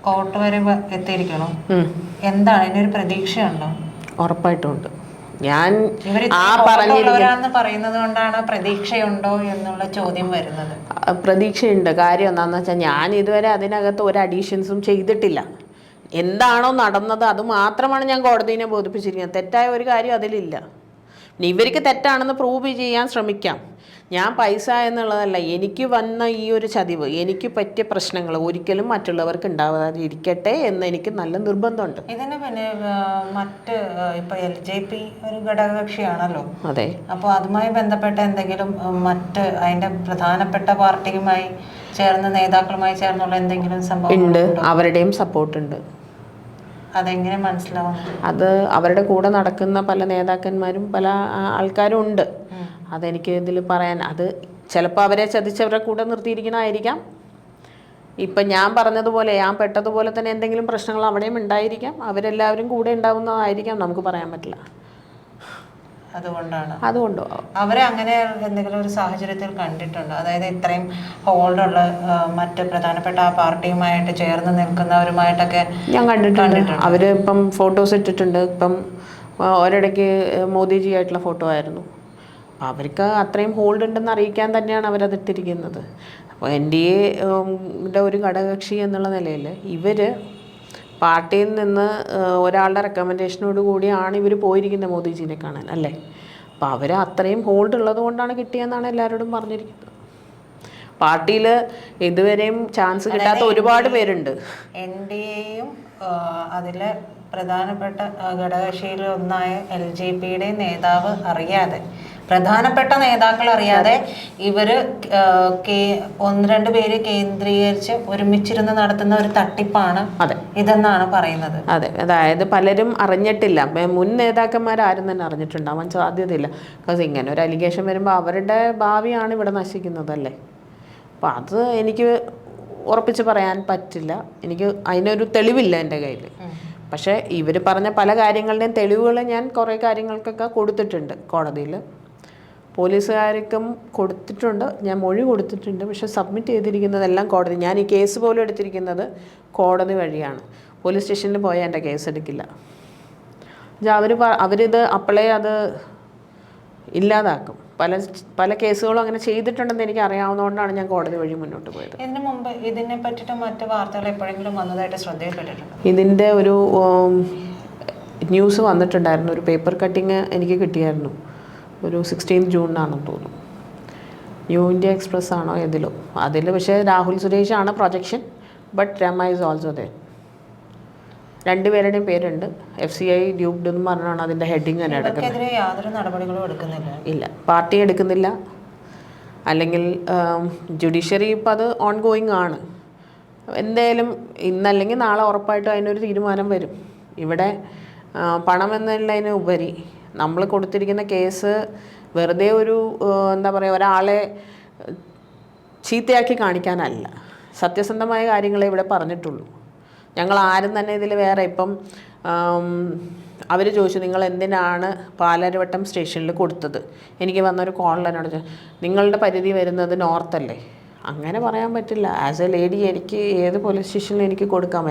കോർട്ട് വരെ എത്തിയിരിക്കണം. എന്താണ് ഇതിനൊരു പ്രതീക്ഷയുണ്ടോ? ഉറപ്പായിട്ടും ഞാൻ പറയുന്നത് കൊണ്ടാണ് പ്രതീക്ഷയുണ്ടോ എന്നുള്ള ചോദ്യം വരുന്നത്. പ്രതീക്ഷയുണ്ട്. കാര്യം എന്താണെന്ന് വെച്ചാൽ ഞാൻ ഇതുവരെ അതിനകത്ത് ഒരു അഡീഷൻസും ചെയ്തിട്ടില്ല. എന്താണോ നടന്നത് അത് മാത്രമാണ് ഞാൻ കോടതിയെ ബോധിപ്പിച്ചിരിക്കുന്നത്. തെറ്റായ ഒരു കാര്യം അതിലില്ല. ഇവർക്ക് തെറ്റാണെന്ന് പ്രൂവ് ചെയ്യാൻ ശ്രമിക്കാം. ഞാൻ പൈസ എന്നുള്ളതല്ല, എനിക്ക് വന്ന ഈ ഒരു ചതിവ്, എനിക്ക് പറ്റിയ പ്രശ്നങ്ങൾ ഒരിക്കലും മറ്റുള്ളവർക്ക് ഉണ്ടാവാതെ ഇരിക്കട്ടെ എന്ന് എനിക്ക് നല്ല നിർബന്ധമുണ്ട്. ഇതിന് പിന്നെ മറ്റ് ഇപ്പൊ LJP ഒരു ഘടകകക്ഷിയാണല്ലോ. അതെ. അപ്പോൾ അതുമായി ബന്ധപ്പെട്ട എന്തെങ്കിലും മറ്റ് അതിന്റെ പ്രധാനപ്പെട്ട പാർട്ടിയുമായി ചേർന്ന് നേതാക്കളുമായി ചേർന്നുള്ള എന്തെങ്കിലും സംഭവം ഉണ്ട്, അവരുടെയും സപ്പോർട്ടുണ്ട്. അതെങ്ങനെ മനസ്സിലാവും? അത് അവരുടെ കൂടെ നടക്കുന്ന പല നേതാക്കന്മാരും പല ആൾക്കാരും ഉണ്ട്. അതെനിക്ക് ഇതിൽ പറയാൻ, അത് ചിലപ്പോൾ അവരെ ചതിച്ചവരുടെ കൂടെ നിർത്തിയിരിക്കണമായിരിക്കാം. ഇപ്പം ഞാൻ പറഞ്ഞതുപോലെ, ഞാൻ പെട്ടതുപോലെ തന്നെ എന്തെങ്കിലും പ്രശ്നങ്ങൾ അവിടെയും ഉണ്ടായിരിക്കാം. അവരെല്ലാവരും കൂടെ ഉണ്ടാവുന്നതായിരിക്കാം, നമുക്ക് പറയാൻ പറ്റില്ല. അതുകൊണ്ടോ അവരെ അങ്ങനെ എന്തെങ്കിലും ഒരു സാഹചര്യത്തിൽ കണ്ടിട്ടുണ്ടോ? അതായത് ഇത്രയും ഹോൾഡുള്ള മറ്റ് പ്രധാനപ്പെട്ട ആ പാർട്ടിയുമായിട്ട് ചേർന്ന് നിൽക്കുന്നവരുമായിട്ടൊക്കെ ഞാൻ കണ്ടിട്ടുണ്ട്. അവർ ഇപ്പം ഫോട്ടോസ് ഇട്ടിട്ടുണ്ട്. ഇപ്പം ഒരിടയ്ക്ക് മോദിജി ആയിട്ടുള്ള ഫോട്ടോ ആയിരുന്നു. അപ്പം അവർക്ക് അത്രയും ഹോൾഡ് ഉണ്ടെന്ന് അറിയിക്കാൻ തന്നെയാണ് അവരത് ഇട്ടിരിക്കുന്നത്. അപ്പോൾ NDA ഒരു ഘടകകക്ഷി എന്നുള്ള നിലയിൽ ഇവർ പാർട്ടിയിൽ നിന്ന് ഒരാളുടെ റെക്കമെൻഡേഷനോട് കൂടിയാണ് ഇവർ പോയിരിക്കുന്നത് മോദിജീനെ കാണാൻ, അല്ലേ? അപ്പോൾ അവർ അത്രയും ഹോൾഡ് ഉള്ളത് കൊണ്ടാണ് കിട്ടിയെന്നാണ് എല്ലാവരോടും പറഞ്ഞിരിക്കുന്നത്. പാർട്ടിയിൽ ഇതുവരെയും ചാൻസ് കിട്ടാത്ത ഒരുപാട് പേരുണ്ട്. NDAയും അതിലെ പ്രധാനപ്പെട്ട ഘടകകക്ഷിയിൽ ഒന്നായ LJPയുടെ നേതാവ് അറിയാതെ, പ്രധാനപ്പെട്ട നേതാക്കൾ അറിയാതെ ഇവര് 1-2 പേര് കേന്ദ്രീകരിച്ച് ഒരുമിച്ചിരുന്ന് നടത്തുന്ന ഒരു തട്ടിപ്പാണ് ഇതെന്നാണ് പറയുന്നത്. അതെ, അതായത് പലരും അറിഞ്ഞിട്ടില്ല. മുൻ നേതാക്കന്മാരാരും തന്നെ അറിഞ്ഞിട്ടുണ്ടാവാൻ സാധ്യതയില്ല. ബിക്കോസ് ഇങ്ങനെ ഒരു അലിഗേഷൻ വരുമ്പോൾ അവരുടെ ഭാവിയാണ് ഇവിടെ നശിക്കുന്നതല്ലേ. അപ്പോൾ അത് എനിക്ക് ഉറപ്പിച്ച് പറയാൻ പറ്റില്ല. എനിക്ക് അതിനൊരു തെളിവില്ല എൻ്റെ കയ്യിൽ. പക്ഷേ ഇവർ പറഞ്ഞ പല കാര്യങ്ങളുടെയും തെളിവുകൾ ഞാൻ കുറേ കാര്യങ്ങൾക്കൊക്കെ കൊടുത്തിട്ടുണ്ട് കോടതിയിൽ. പോലീസുകാർക്കും കൊടുത്തിട്ടുണ്ട്, ഞാൻ മൊഴി കൊടുത്തിട്ടുണ്ട്. പക്ഷെ സബ്മിറ്റ് ചെയ്തിരിക്കുന്നതെല്ലാം കോടതി. ഞാൻ ഈ കേസ് പോലും എടുത്തിരിക്കുന്നത് കോടതി വഴിയാണ്. പോലീസ് സ്റ്റേഷനിൽ പോയാൽ എൻ്റെ കേസ് എടുക്കില്ല. അവരിത് അപ്പോഴേ അത് ഇല്ലാതാക്കും. പല കേസുകളും അങ്ങനെ ചെയ്തിട്ടുണ്ടെന്ന് എനിക്ക് അറിയാവുന്നതുകൊണ്ടാണ് ഞാൻ കോടതി വഴി മുന്നോട്ട് പോയത്. ഇതിനു മുമ്പ് ഇതിനെ പറ്റിയിട്ട് മറ്റ് വാർത്തകൾ എപ്പോഴെങ്കിലും വന്നതായിട്ട് ശ്രദ്ധയിൽപ്പെട്ടിട്ടുണ്ട്? ഇതിൻ്റെ ഒരു ന്യൂസ് വന്നിട്ടുണ്ടായിരുന്നു. ഒരു പേപ്പർ കട്ടിങ് എനിക്ക് കിട്ടിയായിരുന്നു. ഒരു 16 ജൂണിനാണെന്ന് തോന്നുന്നു. ന്യൂ ഇന്ത്യ എക്സ്പ്രസ് ആണോ ഏതിലോ. അതിൽ പക്ഷേ രാഹുൽ സുരേഷാണ് projection, but Rama is also there. 2 പേരുടെയും പേരുണ്ട്. FCI ഡ്യൂബ്ഡ് എന്ന് പറഞ്ഞാണ് അതിൻ്റെ ഹെഡിങ് തന്നെ എടുക്കുന്നത്. യാതൊരു നടപടികളും എടുക്കുന്നില്ല. ഇല്ല, പാർട്ടി എടുക്കുന്നില്ല. അല്ലെങ്കിൽ ജുഡീഷ്യറി ഇപ്പം അത് ഓൺ ഗോയിങ് ആണ്. എന്തായാലും ഇന്നല്ലെങ്കിൽ നാളെ ഉറപ്പായിട്ടും അതിനൊരു തീരുമാനം വരും. ഇവിടെ പണം എന്നുള്ളതിന് ഉപരി നമ്മൾ കൊടുത്തിരിക്കുന്ന കേസ് വെറുതെ ഒരു എന്താ പറയുക, ഒരാളെ ചീത്തയാക്കി കാണിക്കാനല്ല. സത്യസന്ധമായ കാര്യങ്ങളെ ഇവിടെ പറഞ്ഞിട്ടുള്ളൂ. ഞങ്ങൾ ആരും തന്നെ ഇതിൽ വേറെ ഇപ്പം അവർ ചോദിച്ചു നിങ്ങൾ എന്തിനാണ് പാലാരിവട്ടം സ്റ്റേഷനിൽ കൊടുത്തത്. എനിക്ക് വന്നൊരു കോളിൽ എന്നോട് നിങ്ങളുടെ പരിധി വരുന്നത് നോർത്തല്ലേ. അങ്ങനെ പറയാൻ പറ്റില്ല. ആസ് എ ലേഡി എനിക്ക് ഏത് പോലീസ് സ്റ്റേഷനിൽ എനിക്ക് കൊടുക്കാം.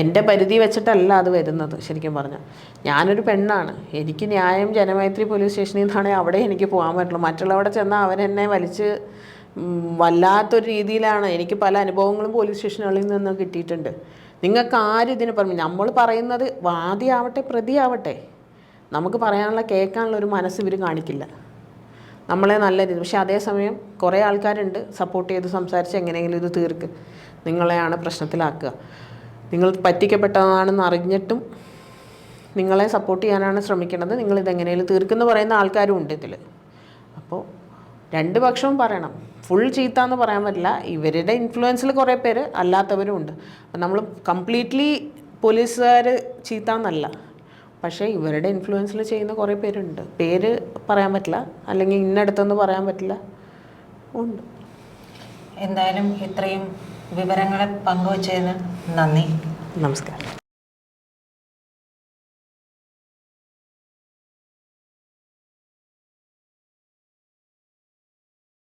എൻ്റെ പരിധി വെച്ചിട്ടല്ല അത് വരുന്നത്. ശരിക്കും പറഞ്ഞാൽ ഞാനൊരു പെണ്ണാണ്. എനിക്ക് ന്യായം ജനമൈത്രി പോലീസ് സ്റ്റേഷനിൽ നിന്നാണെങ്കിൽ അവിടെ എനിക്ക് പോകാൻ പറ്റുള്ളൂ. മറ്റുള്ളവിടെ ചെന്നാൽ അവരെന്നെ വലിച്ച് വല്ലാത്തൊരു രീതിയിലാണ്. എനിക്ക് പല അനുഭവങ്ങളും പോലീസ് സ്റ്റേഷനുകളിൽ നിന്ന് കിട്ടിയിട്ടുണ്ട്. നിങ്ങൾക്ക് ആരും ഇതിന് പറഞ്ഞു, നമ്മൾ പറയുന്നത് വാദിയാവട്ടെ പ്രതിയാവട്ടെ, നമുക്ക് പറയാനുള്ള കേൾക്കാനുള്ള ഒരു മനസ്സ് ഇവർ കാണിക്കില്ല. നമ്മളെ നല്ല രീതി. പക്ഷെ അതേസമയം കുറേ ആൾക്കാരുണ്ട് സപ്പോർട്ട് ചെയ്ത് സംസാരിച്ച് എങ്ങനെയെങ്കിലും ഇത് തീർക്ക്, നിങ്ങളെയാണ് പ്രശ്നത്തിലാക്കുക, നിങ്ങൾ പറ്റിക്കപ്പെട്ടതാണെന്ന് അറിഞ്ഞിട്ടും നിങ്ങളെ സപ്പോർട്ട് ചെയ്യാനാണ് ശ്രമിക്കുന്നത്, നിങ്ങളിതെങ്ങനെയും തീർക്കുമെന്ന് പറയുന്ന ആൾക്കാരും ഉണ്ട് ഇതിൽ. അപ്പോൾ 2 പക്ഷവും പറയണം. ഫുൾ ചീത്ത എന്ന് പറയാൻ പറ്റില്ല. ഇവരുടെ ഇൻഫ്ലുവൻസിൽ കുറേ പേര് അല്ലാത്തവരും ഉണ്ട്. അപ്പം നമ്മൾ കംപ്ലീറ്റ്ലി പോലീസുകാർ ചീത്ത എന്നല്ല, പക്ഷേ ഇവരുടെ ഇൻഫ്ലുവൻസിൽ ചെയ്യുന്ന കുറേ പേരുണ്ട്. പേര് പറയാൻ പറ്റില്ല, അല്ലെങ്കിൽ ഇന്നടുത്തെന്ന് പറയാൻ പറ്റില്ല, ഉണ്ട്. എന്തായാലും ഇത്രയും വിവരങ്ങളെ പങ്കുവച്ചതിന് നന്ദി. നമസ്കാരം.